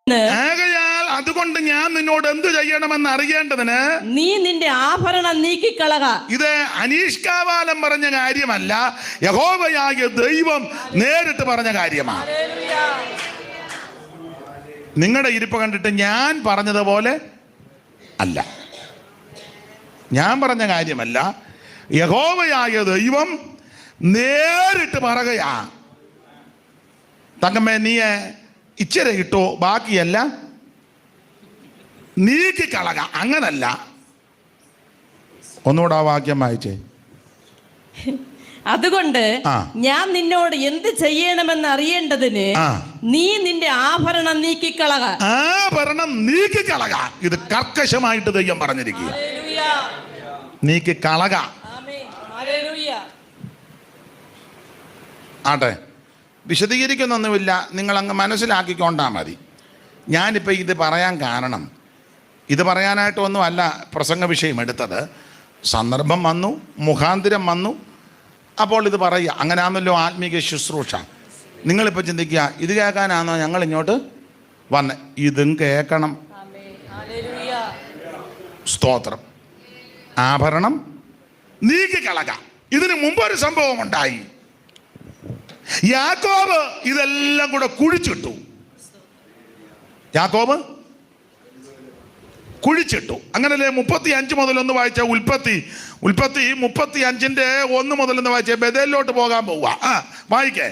ആകയാൽ അതുകൊണ്ട് ഞാൻ നിന്നോട് എന്ത് ചെയ്യണമെന്ന് അറിയേണ്ടതിന് നീ നിന്റെ ആഭരണം നീക്കിക്കളക. ഇത് അനീഷ്കാവാലം പറഞ്ഞ കാര്യമല്ല, യഹോവയായ ദൈവം നേരിട്ട് പറഞ്ഞ കാര്യമാണ്. നിങ്ങളുടെ ഇരിപ്പ് കണ്ടിട്ട് ഞാൻ പറഞ്ഞതുപോലെ അല്ല, ഞാൻ പറഞ്ഞ കാര്യമല്ല, യഹോവയായ ദൈവം നേരിട്ട് പറയുകയാ. തങ്കമ്മേ, നീ ഇച്ചിരി ഇട്ടോ, ബാക്കിയല്ല നീക്കിക്കളക. അങ്ങനല്ല. ഒന്നുകൂടെ ആ വാക്യം വായിച്ചേ. അതുകൊണ്ട് ഞാൻ നിന്നോട് എന്ത് ചെയ്യണമെന്ന് അറിയേണ്ടതിന് നീ നിന്റെ ആഭരണം നീക്കിക്കളക. ആഭരണം നീക്കിക്കളക. ഇത് കർക്കശമായിട്ട് ദൈവം പറഞ്ഞിരിക്കുക. നീക്കിക്കളക. ആട്ടെ, വിശദീകരിക്കുന്നൊന്നുമില്ല, നിങ്ങളങ്ങ് മനസ്സിലാക്കിക്കൊണ്ടാൽ മതി. ഞാനിപ്പോൾ ഇത് പറയാൻ കാരണം, ഇത് പറയാനായിട്ടൊന്നും അല്ല പ്രസംഗ വിഷയം എടുത്തത്. സന്ദർഭം വന്നു, മുഖാന്തിരം വന്നു, അപ്പോൾ ഇത് പറയുക. അങ്ങനെയാണല്ലോ ആത്മീക ശുശ്രൂഷ. നിങ്ങളിപ്പോൾ ചിന്തിക്കുക, ഇത് കേൾക്കാനാണോ ഞങ്ങൾ ഇങ്ങോട്ട് വന്ന്? ഇതും കേൾക്കണം. സ്തോത്രം. ആഭരണം നീക്കിക്കളക. ഇതിനു മുമ്പൊരു സംഭവം ഉണ്ടായി. യാക്കോബ് ഇതെല്ലാം കൂടെ കുഴിച്ചിട്ടു. യാക്കോബ് കുഴിച്ചിട്ടു. അങ്ങനല്ലേ 35 മുതൽ ഒന്ന് വായിച്ച ഉൽപ്പത്തി 35:1 മുതൽ ഒന്ന് വായിച്ച ബേഥേലിലോട്ട് പോകാൻ പോവുക. വായിക്കേ.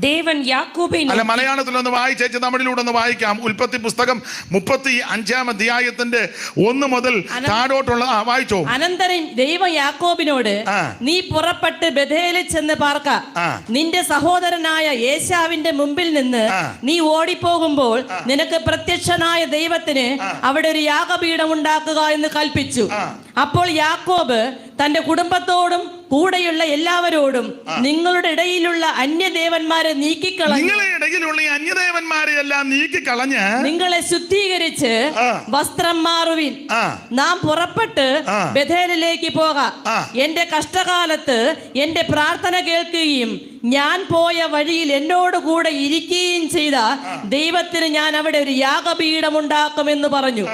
ദേവൻ യാക്കോബിനെ, അല്ല, മലയാളത്തിലൊന്ന് വായിച്ചേച്ച് നമ്മളിലൂടെ ഒന്ന് വായിക്കാം. ഉൽപ്പത്തി പുസ്തകം 35-ാം അധ്യായത്തിന്റെ 1 മുതൽ താഴോട്ടുള്ള വായിച്ചോ. അനന്തരം ദൈവം യാക്കോബിനോട്, നീ പുറപ്പെട്ട് ബേഥേലിൽ ചെന്ന് പാർക്ക. നിന്റെ സഹോദരനായ ഏശാവിന്റെ മുമ്പിൽ നിന്ന് നീ ഓടിപ്പോകുമ്പോൾ നിനക്ക് പ്രത്യക്ഷനായ ദൈവത്തിന് അവിടെ ഒരു യാഗപീഠം ഉണ്ടാക്കുക എന്ന് കൽപ്പിച്ചു. അപ്പോൾ യാക്കോബ് തന്റെ കുടുംബത്തോടും കൂടെയുള്ള എല്ലാവരോടും നിങ്ങളുടെ ഇടയിലുള്ള അന്യദേവന്മാരെ നീക്കിക്കളഞ്ഞ്, നിങ്ങളുടെ ഇടയിലുള്ള അന്യദേവന്മാരെ എല്ലാം നീക്കിക്കളഞ്ഞ് നിങ്ങളെ ശുദ്ധീകരിച്ച് വസ്ത്രം മാറുവിൻ. നാം പുറപ്പെട്ട് ബേഥേലിലേക്ക് പോകാം. എന്റെ കഷ്ടകാലത്ത് എന്റെ പ്രാർത്ഥന കേൾക്കുകയും ഞാൻ പോയ വഴിയിൽ എന്നോട് കൂടെ ഇരിക്കുകയും ചെയ്ത ദൈവത്തിന് ഞാൻ അവിടെ ഒരു യാഗപീഠം ഉണ്ടാക്കുമെന്ന് പറഞ്ഞു.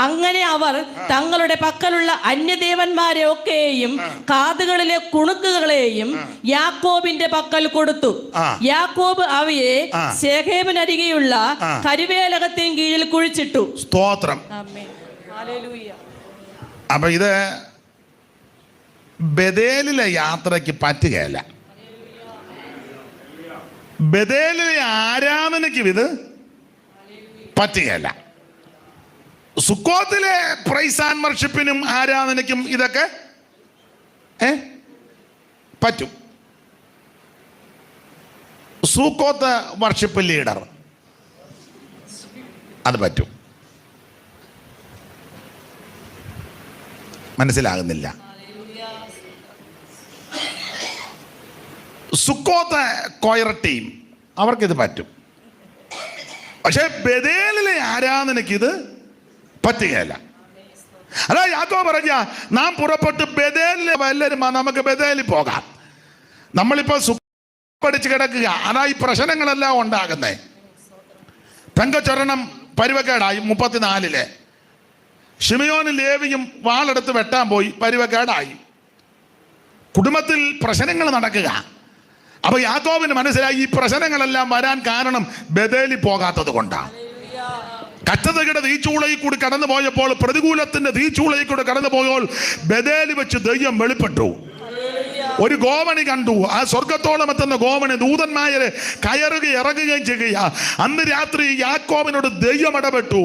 അങ്ങനെ അവർ തങ്ങളുടെ പക്കലുള്ള അന്യദേവന്മാരെ ഒക്കെയും കാതുകളിലെ കുണുക്കുകളെയും യാക്കോബിന്റെ പക്കൽ കൊടുത്തു. യാക്കോബ് അവയെ ശെഖേമിനരികെയുള്ള കരുവേലകത്തിന് കീഴിൽ കുഴിച്ചിട്ടു. സ്തോത്രം. അപ്പൊ ഇത് ബേഥേലിലെ യാത്രയ്ക്ക് പറ്റുകയല്ല. ബേഥേലിലെ ആരാധനയ്ക്കും ഇത് പറ്റുകയല്ല. സുക്കോത്തിലെ പ്രൈസ് ആൻഡ് വർഷിപ്പിനും ആരാധനയ്ക്കും ഇതൊക്കെ പറ്റും. സുക്കോത്ത് വർഷിപ്പ് ലീഡർ അത് പറ്റും. മനസ്സിലാകുന്നില്ല. സുക്കോത്ത് കൊയർ ടീം അവർക്കിത് പറ്റും. പക്ഷെ ബേഥേലിലെ ആരാധനയ്ക്ക് ഇത് പറ്റുകയല്ല. അതാ യാക്കോബ് പറഞ്ഞ, നാം പുറപ്പെട്ട് ബേഥേലിലെ എല്ലാവരും നമുക്ക് ബേഥേലിൽ പോകാം. നമ്മളിപ്പോ പഠിച്ച് കിടക്കുക. അതാ ഈ പ്രശ്നങ്ങളെല്ലാം ഉണ്ടാകുന്നേ. തങ്കച്ചൊരണം പരുവക്കേടായി 34. ശിമയോനും ലേവിയും വാളെടുത്ത് വെട്ടാൻ പോയി, പരുവക്കേടായി. കുടുംബത്തിൽ പ്രശ്നങ്ങൾ നടക്കുക. അപ്പൊ യാക്കോബിന് മനസ്സിലായി ഈ പ്രശ്നങ്ങളെല്ലാം വരാൻ കാരണം ബേഥേലിൽ പോകാത്തത് കൊണ്ടാണ്. കച്ചതയുടെ തീച്ചൂളയിൽ കൂടി കടന്നു പോയപ്പോൾ, പ്രതികൂലത്തിന്റെ തീച്ചൂളയിൽ കൂടി കടന്നു പോയപ്പോൾ ബേഥേലിൽ വെച്ച് ദൈവം വെളിപ്പെട്ടു. ഒരു ഗോവണി കണ്ടു. ആ സ്വർഗത്തോളം എത്തുന്ന ഗോവണി ദൂതന്മാരെ കയറുകയും ഇറങ്ങുകയും ചെയ്യുക. അന്ന് രാത്രി യാക്കോബിനോട് ദൈവം ഇടപെട്ടു.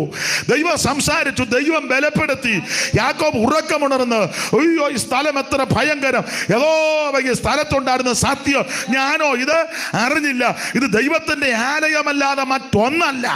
ദൈവം സംസാരിച്ചു. ദൈവം ബലപ്പെടുത്തി. യാക്കോബ് ഉറക്കമുണർന്ന്, അയ്യോ, ഈ സ്ഥലം എത്ര ഭയങ്കരം! ഏതോ ഈ സ്ഥലത്തുണ്ടായിരുന്ന സത്യം ഞാനോ ഇത് അറിഞ്ഞില്ല. ഇത് ദൈവത്തിന്റെ ആലയമല്ലാതെ മറ്റൊന്നല്ല.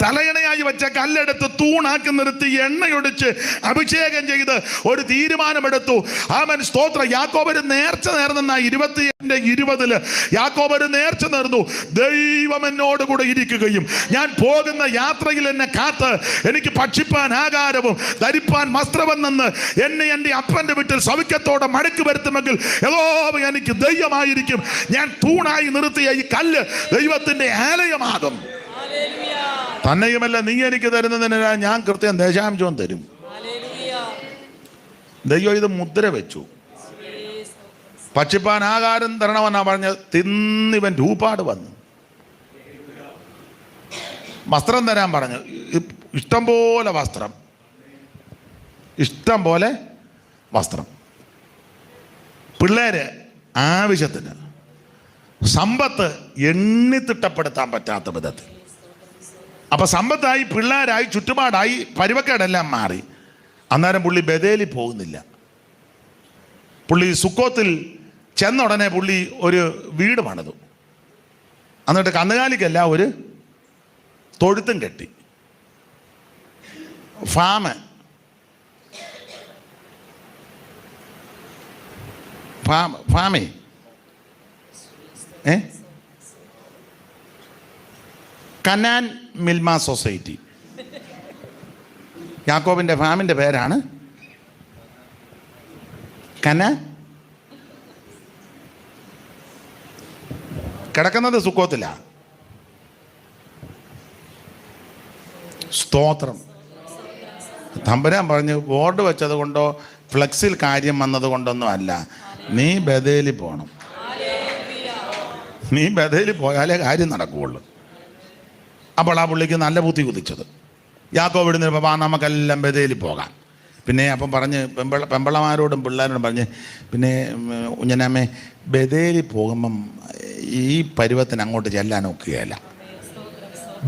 തലയണയായി വെച്ച കല്ലെടുത്ത് തൂണാക്കി നിർത്തി എണ്ണയൊടിച്ച് അഭിഷേകം ചെയ്ത് ഒരു തീരുമാനമെടുത്തു. ആമേൻ, സ്തോത്രം. യാക്കോബ് ഒരു നേർച്ച നേർന്ന 20:20 യാക്കോബ് ഒരു നേർച്ച നേർന്നു. ദൈവം എന്നോട് കൂടെ ഇരിക്കുകയും ഞാൻ പോകുന്ന യാത്രയിൽ എന്നെ കാത്ത് എനിക്ക് ഭക്ഷിപ്പാൻ ആഹാരവും ധരിപ്പാൻ വസ്ത്രമെന്ന് എന്നെ എൻ്റെ അപ്പൻ്റെ വീട്ടിൽ സൗഖ്യത്തോടെ മടക്കി വരുത്തുമെങ്കിൽ യഹോവ എനിക്ക് ദൈവമായിരിക്കും. ഞാൻ തൂണായി നിർത്തിയ ഈ കല്ല് ദൈവത്തിന്റെ ആലയമാകും. തന്നെയുമല്ല, നീ എനിക്ക് തരുന്നതിന് ഞാൻ കൃത്യം ദശാംശവും തരും. ദൈവം ഇത് മുദ്ര വെച്ചു. ഭക്ഷിപ്പാൻ ആഹാരം തരണമെന്നാ പറഞ്ഞ് തിന്നിവൻ രൂപാട് വന്നു. വസ്ത്രം തരാൻ പറഞ്ഞു. ഇഷ്ടം പോലെ വസ്ത്രം, ഇഷ്ടം പോലെ വസ്ത്രം. പിള്ളേര് ആവശ്യത്തിന്, സമ്പത്ത് എണ്ണിത്തിട്ടപ്പെടുത്താൻ പറ്റാത്ത വിധത്തിൽ. അപ്പൊ സമ്പത്തായി, പിള്ളേരായി, ചുറ്റുപാടായി, പരുവക്കേടെല്ലാം മാറി. അന്നേരം പുള്ളി ബഥേലിൽ പോകുന്നില്ല. പുള്ളി സുക്കോത്തിൽ ചെന്ന ഉടനെ പുള്ളി ഒരു വീട് പണിതു. എന്നിട്ട് കന്നുകാലിക്കല്ല ഒരു തൊഴുത്തും കെട്ടി. ഫാമേ കനാൻ മിൽമ സൊസൈറ്റി. യാക്കോബിന്റെ ഫാമിന്റെ പേരാണ് കനാൻ. കിടക്കുന്നത് സുക്കോത്തില. സ്തോത്രം. തമ്പുരാൻ പറഞ്ഞു, ബോർഡ് വെച്ചത് കൊണ്ടോ ഫ്ലെക്സിൽ കാര്യം വന്നത് കൊണ്ടൊന്നും അല്ല, നീ ബഥേലിൽ പോകണം. നീ ബഥേലിൽ പോയാലേ കാര്യം നടക്കുകയുള്ളൂ. അപ്പോൾ ആ പുള്ളിക്ക് നല്ല ബുദ്ധി കുതിച്ചത്. യാക്കോബ് ഇടുന്ന പാ നമുക്കെല്ലാം ബഥേലിൽ പോകാം. പിന്നെ അപ്പം പറഞ്ഞ് പെമ്പളമാരോടും പിള്ളേരോടും പറഞ്ഞ്, പിന്നെ കുഞ്ഞനാമ്മേ ബഥേലിൽ പോകുമ്പം ഈ പരുവത്തിന് അങ്ങോട്ട് ചെല്ലാൻ ഒക്കുകയല്ല.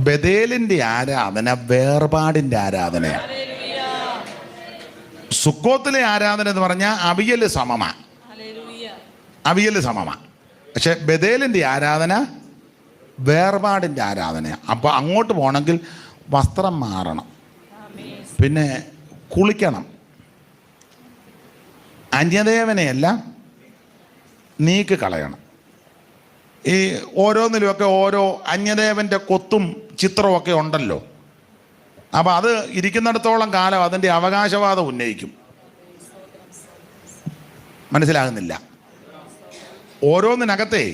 ബഥേലിൻ്റെ ആരാധന വേർപാടിൻ്റെ ആരാധനയാണ്. സുക്കോത്തിലെ ആരാധന എന്ന് പറഞ്ഞാൽ അവിയല് സമമാണ്, അവിയല് സമമാണ്. പക്ഷെ ബഥേലിൻ്റെ ആരാധന വേർപാടിൻ്റെ ആരാധനയാണ്. അപ്പോൾ അങ്ങോട്ട് പോകണമെങ്കിൽ വസ്ത്രം മാറണം, പിന്നെ കുളിക്കണം, അന്യദേവനെയെല്ലാം നീക്കി കളയണം. ഈ ഓരോന്നിലുമൊക്കെ ഓരോ അന്യദേവൻ്റെ കൊത്തും ചിത്രവും ഒക്കെ ഉണ്ടല്ലോ. അപ്പം അത് ഇരിക്കുന്നിടത്തോളം കാലം അതിൻ്റെ അവകാശവാദം ഉന്നയിക്കും. മനസ്സിലാകുന്നില്ല? ഓരോന്നിനകത്തെ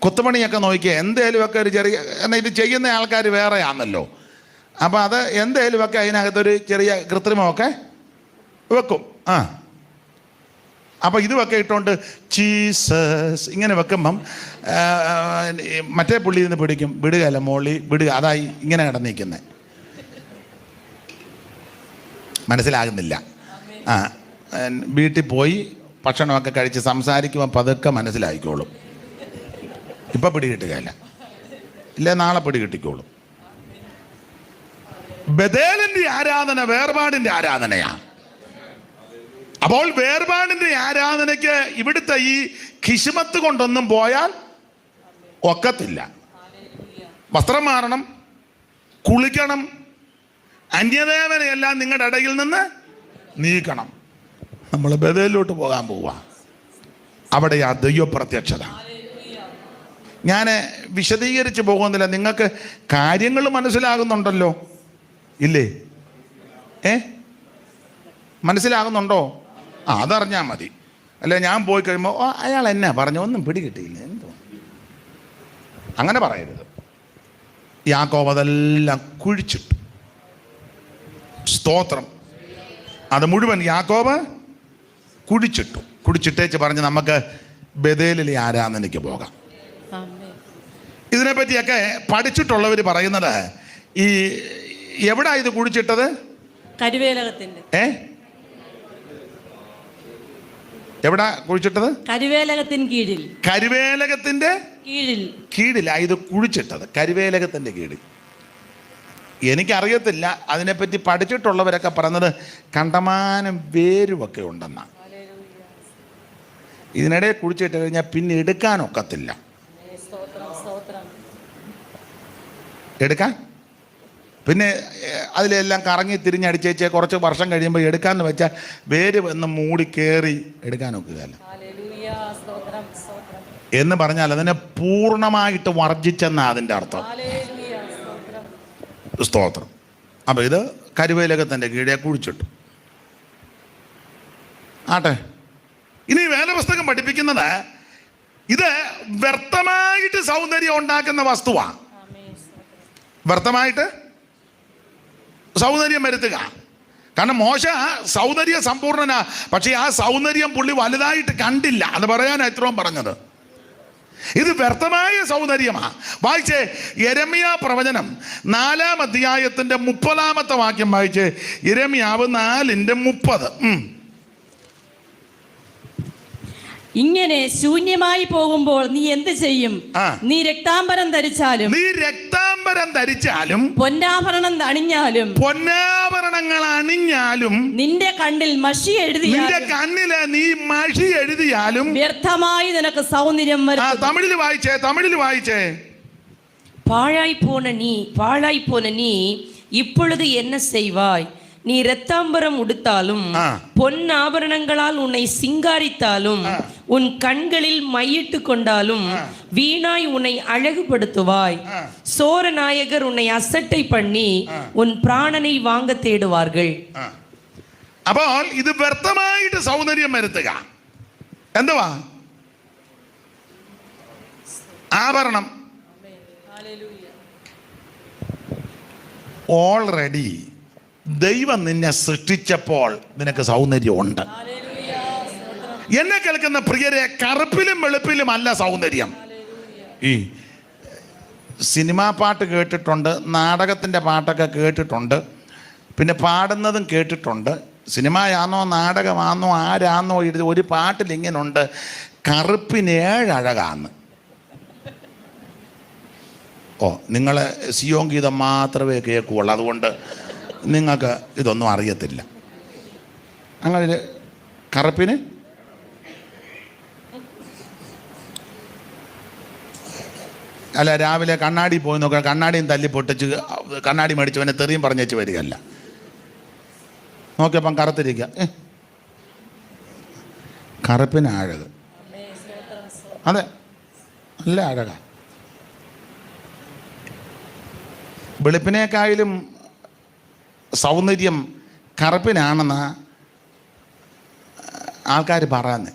കൊത്തുപണിയൊക്കെ നോക്കിയാൽ എന്തേലുമൊക്കെ ഒരു ചെറിയ, എന്നാൽ ഇത് ചെയ്യുന്ന ആൾക്കാർ വേറെയാണല്ലോ. അപ്പം അത് എന്തേലുമൊക്കെ അതിനകത്തൊരു ചെറിയ കൃത്രിമമൊക്കെ വെക്കും. അപ്പം ഇതുമൊക്കെ ഇട്ടുകൊണ്ട് ജീസസ് ഇങ്ങനെ വെക്കുമ്പം മറ്റേ പുള്ളി നിന്ന് പിടിക്കും, വിടുകയല്ല മോളി വിടുക, അതായി ഇങ്ങനെ കിടന്നിരിക്കുന്നത്. മനസ്സിലാകുന്നില്ല? വീട്ടിൽ പോയി ഭക്ഷണമൊക്കെ കഴിച്ച് സംസാരിക്കുമ്പോൾ പതുക്കെ മനസ്സിലായിക്കോളും. ഇപ്പം പിടി കിട്ടുകയല്ല, ഇല്ലേ നാളെ പിടി കിട്ടിക്കോളും. ബഥേലിന്റെ ആരാധന വേർപാടിന്റെ ആരാധനയാണ്. അപ്പോൾ വേർപാടിന്റെ ആരാധനയ്ക്ക് ഇവിടുത്തെ ഈ കിശുമത്ത് കൊണ്ടൊന്നും പോയാൽ ഒക്കത്തില്ല. വസ്ത്രം മാറണം, കുളിക്കണം, അന്യദേവനെയെല്ലാം നിങ്ങളുടെ ഇടയിൽ നിന്ന് നീക്കണം. നമ്മൾ ബഥേലിലോട്ട് പോകാൻ പോവാ. അവിടെ ആ ദൈവപ്രത്യക്ഷത ഞാൻ വിശദീകരിച്ച് പോകുന്നില്ല. നിങ്ങൾക്ക് കാര്യങ്ങൾ മനസ്സിലാകുന്നുണ്ടല്ലോ, ഇല്ലേ? മനസ്സിലാകുന്നുണ്ടോ? അതറിഞ്ഞാൽ മതി. അല്ലെ ഞാൻ പോയി കഴിയുമ്പോൾ അയാൾ എന്നാ പറഞ്ഞു, ഒന്നും പിടികിട്ടിയില്ല, എന്തോ അങ്ങനെ പറയരുത്. യാക്കോബ് അതെല്ലാം കുഴിച്ചിട്ടു. സ്തോത്രം. അത് മുഴുവൻ യാക്കോബ് കുടിച്ചിട്ടു. കുടിച്ചിട്ടേച്ച് പറഞ്ഞ് നമുക്ക് ബഥേലിലെ ആരാധനയ്ക്ക് പോകാം. ഇതിനെപ്പറ്റിയൊക്കെ പഠിച്ചിട്ടുള്ളവർ പറയുന്നത്, ഈ എവിടാ ഇത് കുഴിച്ചിട്ടത്? കരുവേലകത്തിന്റെ. എവിടാ കുഴിച്ചിട്ടത്? കരുവേലകത്തിന് കീഴിൽ. കരുവേലകത്തിന്റെ കീഴിലാ ഇത് കുഴിച്ചിട്ടത്, കരുവേലകത്തിന്റെ കീഴിൽ. എനിക്കറിയത്തില്ല, അതിനെപ്പറ്റി പഠിച്ചിട്ടുള്ളവരൊക്കെ പറഞ്ഞത് കണ്ടമാനം വേരുമൊക്കെ ഉണ്ടെന്നാണ്. ഇതിനിടെ കുഴിച്ചിട്ട് കഴിഞ്ഞാൽ പിന്നെ എടുക്കാനൊക്കത്തില്ല. എടുക്കാൻ പിന്നെ അതിലെല്ലാം കറങ്ങി തിരിഞ്ഞടിച്ചേച്ച് കുറച്ച് വർഷം കഴിയുമ്പോൾ എടുക്കാമെന്ന് വെച്ചാൽ വേര് വന്ന് മൂടി കയറി എടുക്കാൻ ഒക്കുകയല്ല. എന്ന് പറഞ്ഞാൽ അതിനെ പൂർണ്ണമായിട്ട് വർജിച്ചെന്ന അതിൻ്റെ അർത്ഥം. സ്തോത്രം. അപ്പം ഇത് കരുവേലകത്തിൻ്റെ കീഴെ കുഴിച്ചിട്ടു. ആട്ടെ, ഇനി വേദപുസ്തകം പഠിപ്പിക്കുന്നത് ഇത് വ്യർത്ഥമായിട്ട് സൗന്ദര്യം ഉണ്ടാക്കുന്ന വസ്തുവാണ്. വ്യർത്ഥമായിട്ട് സൗന്ദര്യം വരുത്തുക. കാരണം മോശ സൗന്ദര്യ സമ്പൂർണനാ, പക്ഷേ ആ സൗന്ദര്യം പുള്ളി വലുതായിട്ട് കണ്ടില്ല. അത് പറയാനാ ഇത്രയും പറഞ്ഞത്. ഇത് വ്യർത്ഥമായ സൗന്ദര്യമാ. വായിച്ചേ, യെരമ്യാ പ്രവചനം 4-ാം അധ്യായത്തിന്റെ 30-ാമത്തെ വാക്യം വായിച്ചേ. യെരമ്യാവ് 4:30. ഇങ്ങനെ ശൂന്യമായി പോകുമ്പോൾ നീ എന്ത് ചെയ്യും? നീ രക്താംബരം ധരിച്ചാലും പൊന്നാഭരണം അണിഞ്ഞാലും നിന്റെ കണ്ണിൽ മഷി എഴുതിയാലും വ്യർത്ഥമായി നിനക്ക് സൗന്ദര്യം വരും. തമിഴിൽ വായിച്ചേ. പാഴായി പോന നീ இப்பொழுது என்ன செய்வாய்? நீ இரத்தாம்பரம் உடுத்தாலும் பொன் ஆபரணங்களால் உன்னை சிங்காரித்தாலும் உன் கண்களில் மையிட்டு கொண்டாலும் வீணாய் உன்னை அழகுபடுத்துவாய். சோர நாயகர் உன்னை அசட்டை பண்ணி உன் பிராணனை வாங்க தேடுவார்கள். അപ്പോൾ ഇത് വ്യർത്ഥമായിട്ട് സൗന്ദര്യം വരുത്തുക. എന്തുവാ? ആഭരണം. ഓൾറെഡി ദൈവം നിന്നെ സൃഷ്ടിച്ചപ്പോൾ നിനക്ക് സൗന്ദര്യം ഉണ്ട്. എന്നെ കേൾക്കുന്ന പ്രിയരെ, കറുപ്പിലും വെളുപ്പിലും അല്ല സൗന്ദര്യം. ഈ സിനിമാ പാട്ട് കേട്ടിട്ടുണ്ട്, നാടകത്തിൻ്റെ പാട്ടൊക്കെ കേട്ടിട്ടുണ്ട്, പിന്നെ പാടുന്നതും കേട്ടിട്ടുണ്ട്. സിനിമയാണോ നാടകമാണോ ആരാന്നോ എഴുതി ഒരു പാട്ടിൽ ഇങ്ങനുണ്ട്, കറുപ്പിന് 7 അഴകാന്ന്. നിങ്ങൾ സിയോൻ ഗീതം മാത്രമേ കേൾക്കുകയുള്ളൂ, അതുകൊണ്ട് നിങ്ങൾക്ക് ഇതൊന്നും അറിയത്തില്ല. അങ്ങനെ കറുപ്പിന് അല്ല, രാവിലെ കണ്ണാടി പോയി നോക്കുക, കണ്ണാടിയും തല്ലി പൊട്ടിച്ച് കണ്ണാടി മേടിച്ചവനെ തെറിയും പറഞ്ഞേച്ച് വരികയല്ല. നോക്കിയപ്പം കറുത്തിരിക്കുക. കറുപ്പിന് അഴക്. അതെ, നല്ല അഴകാ. വെളുപ്പിനേക്കായാലും സൗന്ദര്യം കറുപ്പിനാണെന്ന് ആൾക്കാർ പറയുന്നത്.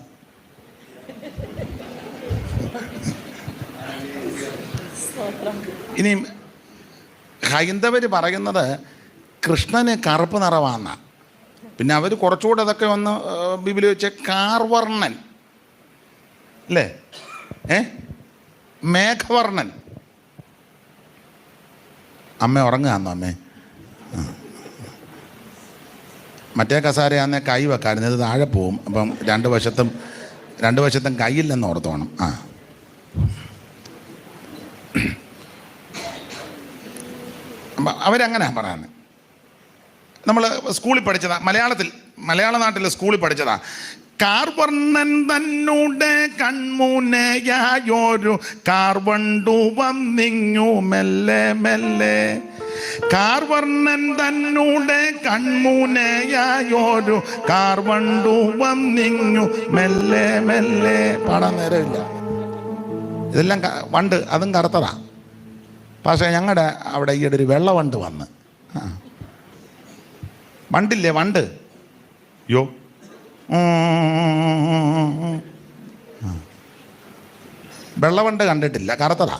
ഇനി ഹൈന്ദവർ പറയുന്നത് കൃഷ്ണന് കറുപ്പ് നിറവാന്ന. പിന്നെ അവർ കുറച്ചുകൂടെ അതൊക്കെ ഒന്ന് ബൈബിളിൽ വെച്ച് കാർവർണ്ണൻ അല്ലേ, മേഘവർണ്ണൻ. അമ്മ ഉറങ്ങുകയാന്നോ? അമ്മേ മറ്റേ കസാരയാന്നേ കൈ വെക്കാറുണ്ട്, ഇത് താഴെ പോവും. അപ്പം രണ്ട് വശത്തും കൈയില്ലെന്ന് ഓർത്തോണം. അവരങ്ങനെ പറയുന്നത്. നമ്മൾ സ്കൂളിൽ പഠിച്ചതാ, മലയാള നാട്ടിൽ സ്കൂളിൽ പഠിച്ചതാ. കാർവർണ്ണൻ തന്നൂടെ കൺമുനയായൊരു കാർവണ്ടു വന്നിങ്ങു മെല്ലെ മെല്ലെ. കാർവർണ്ണൻ തന്നൂടെ കൺമുനയായൊരു കാർവണ്ടു വന്നിങ്ങു മെല്ലെ മെല്ലെ. പാടാൻ നേരമില്ല. ഇതെല്ലാം വണ്ട്, അതും കറുത്തതാ. പക്ഷേ ഞങ്ങളുടെ അവിടെ ഈയിടെ ഒരു വെള്ളവണ്ട് വന്ന്. വണ്ടില്ലേ, വണ്ട്. യോ വെള്ളവണ്ട് കണ്ടിട്ടില്ല, കറുത്തതാ.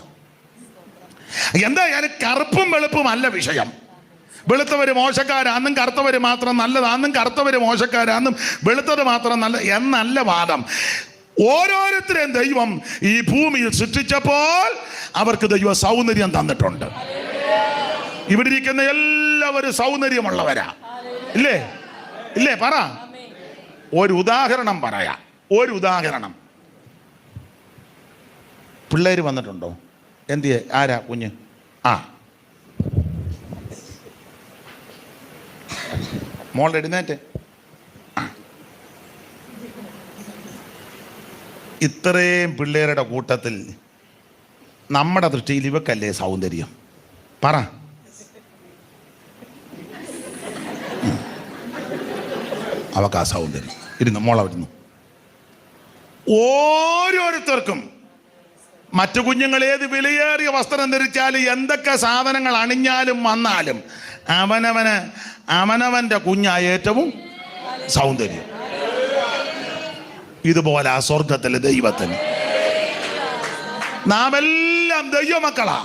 എന്തായാലും കറുപ്പും വെളുപ്പും അല്ല വിഷയം. വെളുത്തവര് മോശക്കാരാന്നും കറുത്തവര് മാത്രം നല്ലതാന്നും കറുത്തവര് മോശക്കാരാന്നും വെളുത്തത് മാത്രം നല്ല എന്നല്ല വാദം. ഓരോരുത്തരെയും ദൈവം ഈ ഭൂമിയിൽ സൃഷ്ടിച്ചപ്പോൾ അവർക്ക് ദൈവ സൗന്ദര്യം തന്നിട്ടുണ്ട്. ഇവിടെ ഇരിക്കുന്ന എല്ലാവരും സൗന്ദര്യമുള്ളവരാ, ഇല്ലേ? ഇല്ലേ? പറ. ഒരു ഉദാഹരണം പറയാം. ഒരു ഉദാഹരണം. പിള്ളേര് വന്നിട്ടുണ്ടോ? എന്തിയെ? ആരാ കുഞ്ഞ്? മോൾ എഴുന്നേറ്റ്. ഇത്രയും പിള്ളേരുടെ കൂട്ടത്തിൽ നമ്മുടെ ദൃഷ്ടിയിൽ ഇവക്കല്ലേ സൗന്ദര്യം? പറ. അവൾക്ക് ആ സൗന്ദര്യം. ഇരുന്നു മോളെ ഇരുന്നു. ഓരോരുത്തർക്കും മറ്റു കുഞ്ഞുങ്ങൾ ഏത് വിലയേറിയ വസ്ത്രം ധരിച്ചാലും എന്തൊക്കെ സാധനങ്ങൾ അണിഞ്ഞാലും വന്നാലും അവനവൻ്റെ കുഞ്ഞായ ഏറ്റവും സൗന്ദര്യം. ഇതുപോലെ ആ സ്വർഗത്തിലെ ദൈവത്തിന് നാം എല്ലാം ദൈവമക്കളാ.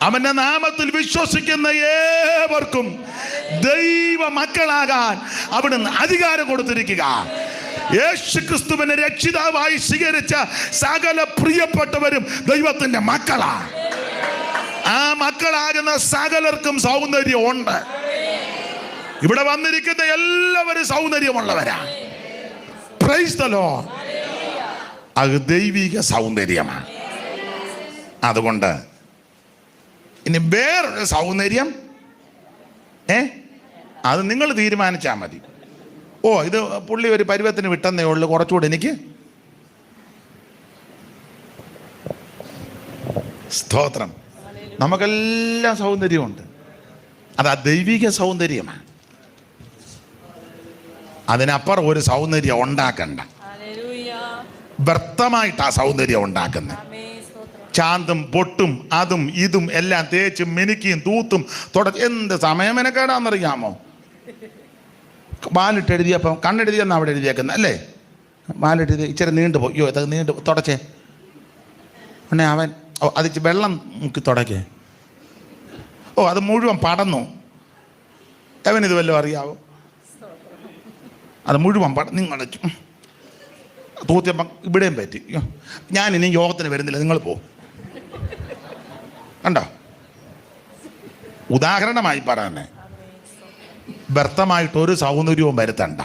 അവന്റെ നാമത്തിൽ വിശ്വസിക്കുന്ന ഏവർക്കും ദൈവ മക്കളാകാൻ അവിടുന്ന് അധികാരം കൊടുത്തിരിക്കുക. യേശുക്രിസ്തുവിനെ രക്ഷിതാവായി സ്വീകരിച്ച സകല പ്രിയപ്പെട്ടവരും ദൈവത്തിന്റെ മക്കളാ. ആ മക്കളാകുന്ന സകലർക്കും സൗന്ദര്യം ഉണ്ട്. ഇവിടെ വന്നിരിക്കുന്ന എല്ലാവരും സൗന്ദര്യമുള്ളവരാ. Price the Lord. അത് ദൈവിക സൗന്ദര്യമാണ്. അതുകൊണ്ട് ഇനി വേറൊരു സൗന്ദര്യം അത് നിങ്ങൾ തീരുമാനിച്ചാൽ മതി. ഇത് പുള്ളി ഒരു പരുവത്തിന് വിട്ടെന്നേ ഉള്ളൂ, കുറച്ചുകൂടെ എനിക്ക് സ്തോത്രം. നമുക്കെല്ലാം സൗന്ദര്യമുണ്ട്. അത് ആ ദൈവിക സൗന്ദര്യമാണ്. അതിനപ്പുറം ഒരു സൗന്ദര്യം ഉണ്ടാക്കണ്ട. വ്യർത്ഥമായിട്ട് ആ സൗന്ദര്യം ഉണ്ടാക്കുന്നത്. ചാന്തും പൊട്ടും അതും ഇതും എല്ലാം തേച്ചും മിനുക്കിയും തൂത്തും എന്ത് സമയം മെനക്കേടാന്നറിയാമോ? വാലിട്ട് എഴുതിയപ്പം കണ്ണെഴുതിയെന്നാണ് അവിടെ എഴുതിയേക്കുന്നത് അല്ലേ? വാലിട്ട് ഇച്ചിരി നീണ്ടുപോയി. ഇത് നീണ്ടു തുടച്ചേ ഉടനെ അവൻ അത് വെള്ളം മുക്കി തുടക്കേ. അത് മുഴുവൻ പടന്നു. അവനിത് വല്ലതും അറിയാവോ? അത് മുഴുവൻ നിങ്ങൾ തൂത്തിയപ്പം ഇവിടെയും പറ്റി. ഞാനിനി യോഗത്തിന് വരുന്നില്ല, നിങ്ങൾ പോകും. കണ്ടോ? ഉദാഹരണമായി പറയാനേ, വ്യർത്ഥമായിട്ട് ഒരു സൗന്ദര്യവും വരുത്തണ്ട.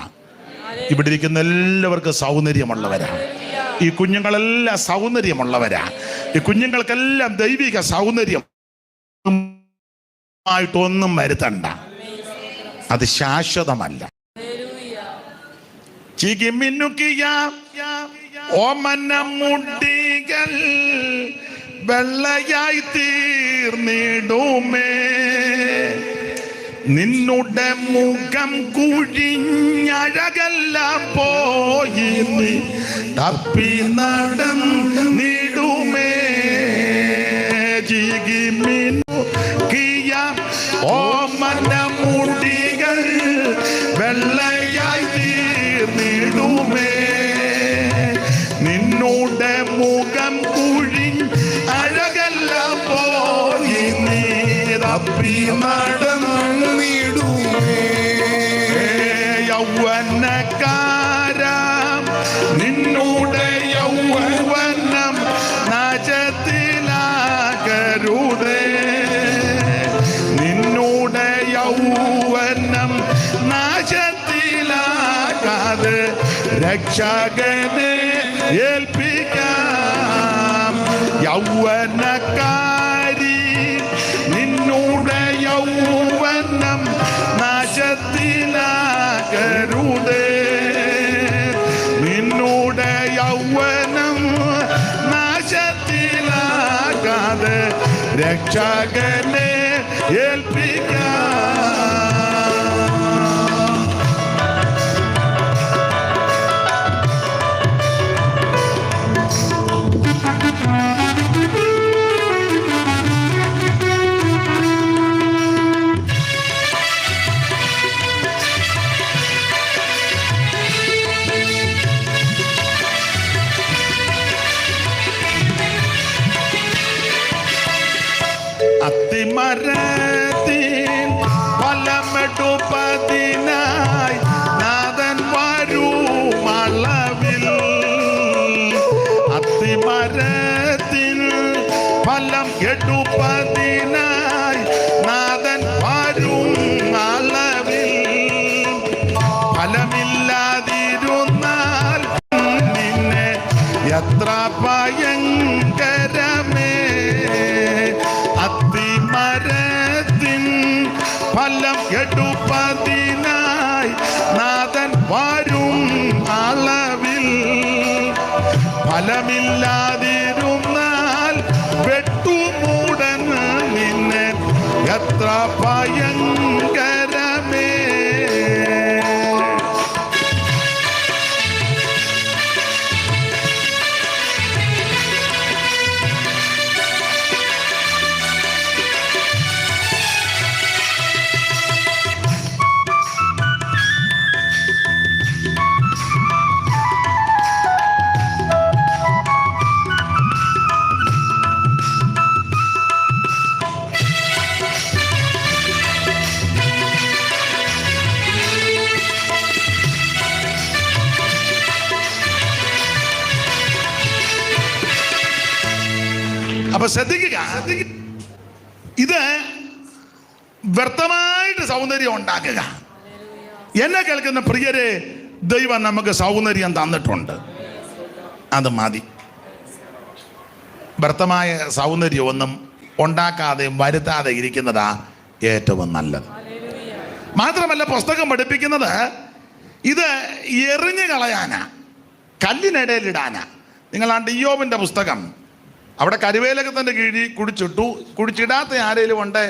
ഇവിടെ ഇരിക്കുന്ന എല്ലാവർക്കും സൗന്ദര്യമുള്ളവരാ. ഈ കുഞ്ഞുങ്ങളെല്ലാം സൗന്ദര്യമുള്ളവരാ. ഈ കുഞ്ഞുങ്ങൾക്കെല്ലാം ദൈവിക സൗന്ദര്യം ആയിട്ടൊന്നും വരുത്തണ്ട. അത് ശാശ്വതമല്ല. ചികിമിന്നുക്കിയ ഓമനമുടികൾ വെള്ളയായി തീർന്നിടുമേ. നിന്നുടെ മുഖം കുഴിഞ്ഞഴകെല്ലാം പോയി നീ തപ്പി നടന്നിടുമേ. ചികിമിന്നുക്കിയ ഓമനമുടികൾ വെള്ളയായി തീർന്നിടുമേ. നിന്നുടെ മുഖം കുഴിഞ്ഞ് അഴകെല്ലാം പോയി നീ തപ്പി നടന്നിടുമേ. യൗവനക്കാരാം നിന്നുടെ യൗവനം നാശത്തിലാകരുതേ. നിന്നുടെ യൗവനം നാശത്തിലാകാതെ രക്ഷകനെ ഏൽപ്പിക്കാം. യൗവനക്കാരി നിന്നുടെ യൗവനം നാശത്തിലാകരുതേ. നിന്നുടെ യൗവനം നാശത്തിലാകാതെ രക്ഷകനെ ഏൽപ്പിക്കാം. അത്തിമരത്തിൻ ഫലമെടുപ്പതിനായി നാഥൻ വരും അളവിൽ. അത്തിമരത്തിൻ ഫലം എടുപ്പതിനായി നാഥൻ വരും അളവിൽ. ഫലമില്ലാതിരുന്നാൽ നിന്നെ എത്ര ഭയങ്കരമേ. അത്തിമരത്തിൻ ഫലം എടുപ്പതിനായി നാഥൻ വരും അളവിൽ. ഫലമില്ലാതിരുന്നാൽ വെട്ടുമൂടൻ നിന്നെ എത്ര ഭയങ്കരമേ. അപ്പൊ ശ്രദ്ധിക്കുക, ഇത് വ്യർത്ഥമായിട്ട് സൗന്ദര്യം ഉണ്ടാക്കുക. എന്നെ കേൾക്കുന്ന പ്രിയരെ, ദൈവം നമുക്ക് സൗന്ദര്യം തന്നിട്ടുണ്ട്, അത് മതി. വ്യർത്ഥമായ സൗന്ദര്യമൊന്നും ഉണ്ടാക്കാതെ വരുത്താതെ ഇരിക്കുന്നതാ ഏറ്റവും നല്ലത്. മാത്രമല്ല, പുസ്തകം പഠിപ്പിക്കുന്നത് ഇത് എറിഞ്ഞു കളയാനാ, കല്ലിനിടയിലിടാനാ. നിങ്ങളാണ്ട് ഇയ്യോബിൻ്റെ പുസ്തകം, അവിടെ കരുവേലകത്തിൻ്റെ കീഴിൽ കുടിച്ചിടാത്ത ആരെങ്കിലും ഉണ്ട്,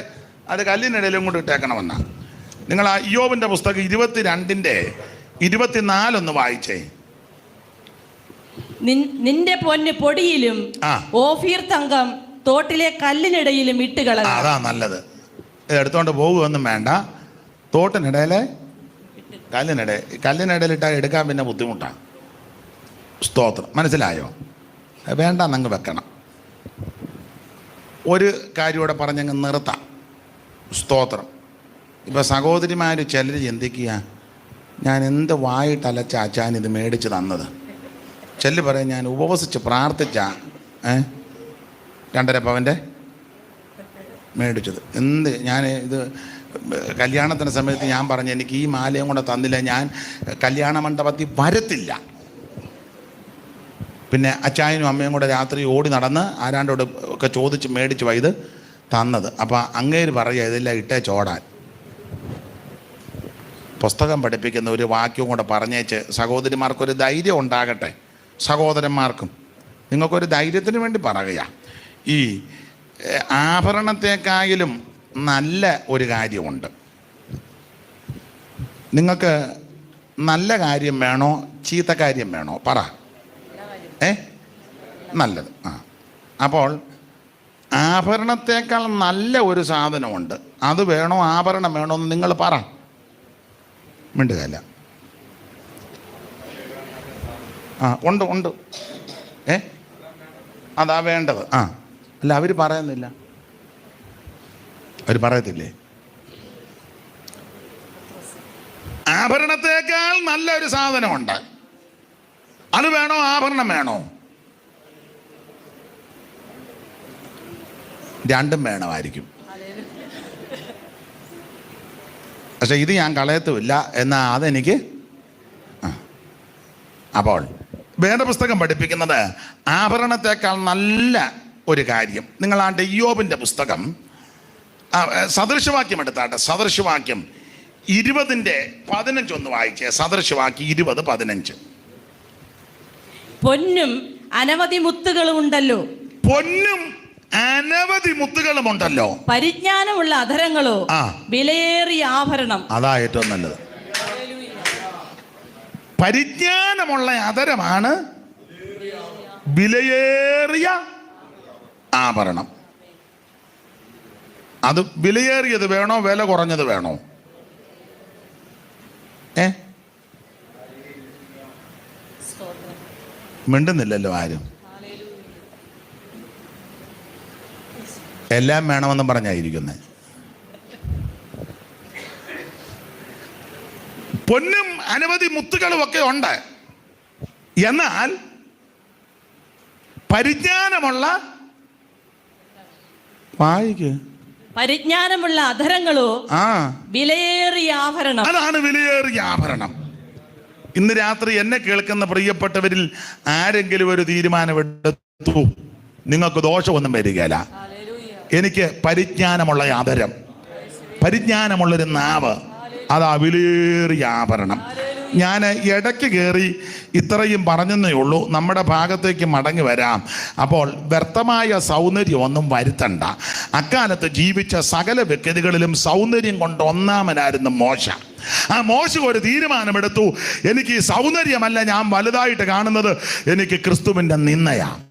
അത് കല്ലിനിടയിലും കൊണ്ട് ഇട്ടേക്കണമെന്നാ. നിങ്ങൾ ആ ഇയ്യോബിൻ്റെ പുസ്തകം 22:24 വായിച്ചേ. നിന്റെ പൊന്ന് പൊടിയിലും ഓഫീർ തങ്കം തോട്ടിലെ കല്ലിനിടയിലും ഇട്ടുകളക. അതാ നല്ലത്. എടുത്തോണ്ട് പോകുകയൊന്നും വേണ്ട, തോട്ടിനിടയിലെ കല്ലിനിടയിലിട്ടാൽ എടുക്കാൻ പിന്നെ ബുദ്ധിമുട്ടാണ്. സ്തോത്രം, മനസ്സിലായോ? വേണ്ട എന്നങ്ങ് വെക്കണം. ഒരു കാര്യം കൂടെ പറഞ്ഞങ്ങ് നിർത്താം. സ്തോത്രം. ഇപ്പോൾ സഹോദരിമാർ ചിലർ ചിന്തിക്കുക, ഞാൻ എന്ത് വായിട്ടലച്ച അച്ചാൻ ഇത് മേടിച്ച് തന്നത്. ചെല്ലു പറയും, ഞാൻ ഉപവസിച്ച് പ്രാർത്ഥിച്ച 2.5 പവൻ്റെ മേടിച്ചത്. എന്ത് ഞാൻ ഇത് കല്യാണത്തിൻ്റെ സമയത്ത് ഞാൻ പറഞ്ഞു, എനിക്ക് ഈ മാലയും കൂടെ തന്നില്ല, ഞാൻ കല്യാണ മണ്ഡപത്തിൽ വരത്തില്ല. പിന്നെ അച്ചായനും അമ്മയും കൂടെ രാത്രി ഓടി നടന്ന് ആരാണ്ടോട് ഒക്കെ ചോദിച്ച് മേടിച്ച് ഇത് തന്നത്. അപ്പോൾ അങ്ങേര് പറയുക, ഇതെല്ലാം ഇട്ടേ ചോടാൻ. പുസ്തകം പഠിപ്പിക്കുന്ന ഒരു വാക്യവും കൂടെ പറഞ്ഞേച്ച് സഹോദരിമാർക്കൊരു ധൈര്യം ഉണ്ടാകട്ടെ. സഹോദരന്മാർക്കും നിങ്ങൾക്കൊരു ധൈര്യത്തിന് വേണ്ടി പറയുക, ഈ ആഭരണത്തെക്കായാലും നല്ല ഒരു കാര്യമുണ്ട്. നിങ്ങൾക്ക് നല്ല കാര്യം വേണോ ചീത്ത കാര്യം വേണോ? പറ. നല്ലത്. അപ്പോൾ ആഭരണത്തേക്കാൾ നല്ല ഒരു സാധനമുണ്ട്, അത് വേണോ ആഭരണം വേണോ എന്ന് നിങ്ങൾ പറ. മിണ്ടുകയല്ല. ഉണ്ട്. അതാ വേണ്ടത്. അല്ല, അവർ പറയുന്നില്ല. അവർ പറയത്തില്ലേ? ആഭരണത്തേക്കാൾ നല്ലൊരു സാധനമുണ്ട്, അത് വേണോ ആഭരണം വേണോ? രണ്ടും വേണമായിരിക്കും. പക്ഷെ ഇത് ഞാൻ കളയത്തുമില്ല എന്നാ അതെനിക്ക്. അപ്പോൾ വേദപുസ്തകം പഠിപ്പിക്കുന്നത് ആഭരണത്തേക്കാൾ നല്ല ഒരു കാര്യം. നിങ്ങളാണ്ട് ഇയ്യോബിൻ്റെ പുസ്തകം സദൃശവാക്യം എടുത്താട്ടെ. സദൃശവാക്യം 20:15 വായിച്ചേ. സദൃശവാക്യം 20:15. പൊന്നും അനവധി മുത്തുകളുമുണ്ടല്ലോ. പൊന്നും അനവധി മുത്തുകളുമുണ്ടല്ലോ. പരിജ്ഞാനമുള്ള അധരങ്ങളോ വിലയേറിയ ആഭരണം. അതാ ഏറ്റവും നല്ലത്. പരിജ്ഞാനമുള്ള അധരമാണ് വിലയേറിയ ആഭരണം. അത് വിലയേറിയത് വേണോ വില കുറഞ്ഞത് വേണോ? മിണ്ടുന്നില്ലല്ലോ ആരും. എല്ലാം വേണമെന്ന് പറഞ്ഞായിരിക്കുന്നത്. പൊന്നും അനവധി മുത്തുകളും ഒക്കെ ഉണ്ട്, എന്നാൽ പരിജ്ഞാനമുള്ള പരിജ്ഞാനമുള്ള അധരങ്ങളോ വിലയേറിയ ആഭരണം. അതാണ് വിലയേറിയ ആഭരണം. ഇന്ന് രാത്രി എന്നെ കേൾക്കുന്ന പ്രിയപ്പെട്ടവരിൽ ആരെങ്കിലും ഒരു തീരുമാനമെടുത്തു, നിങ്ങൾക്ക് ദോഷമൊന്നും വരികയില്ല. എനിക്ക് പരിജ്ഞാനമുള്ള ആദരം, പരിജ്ഞാനമുള്ളൊരു നാവ്, അതാ വിലയേറിയ ആഭരണം. ഞാൻ ഇടയ്ക്ക് കയറി ഇത്രയും പറഞ്ഞെന്നേ ഉള്ളൂ. നമ്മുടെ ഭാഗത്തേക്ക് മടങ്ങി വരാം. അപ്പോൾ വ്യർത്ഥമായ സൗന്ദര്യമൊന്നും വരുത്തണ്ട. അക്കാലത്ത് ജീവിച്ച സകല വ്യക്തികളിലും സൗന്ദര്യം കൊണ്ട് ഒന്നാമനായിരുന്നു മോശ. ആ മോശ ഒരു തീരുമാനമെടുത്തു, എനിക്ക് ഈ സൗന്ദര്യമല്ല ഞാൻ വലുതായിട്ട് കാണുന്നത്, എനിക്ക് ക്രിസ്തുവിൻ്റെ നിന്നയാണ്.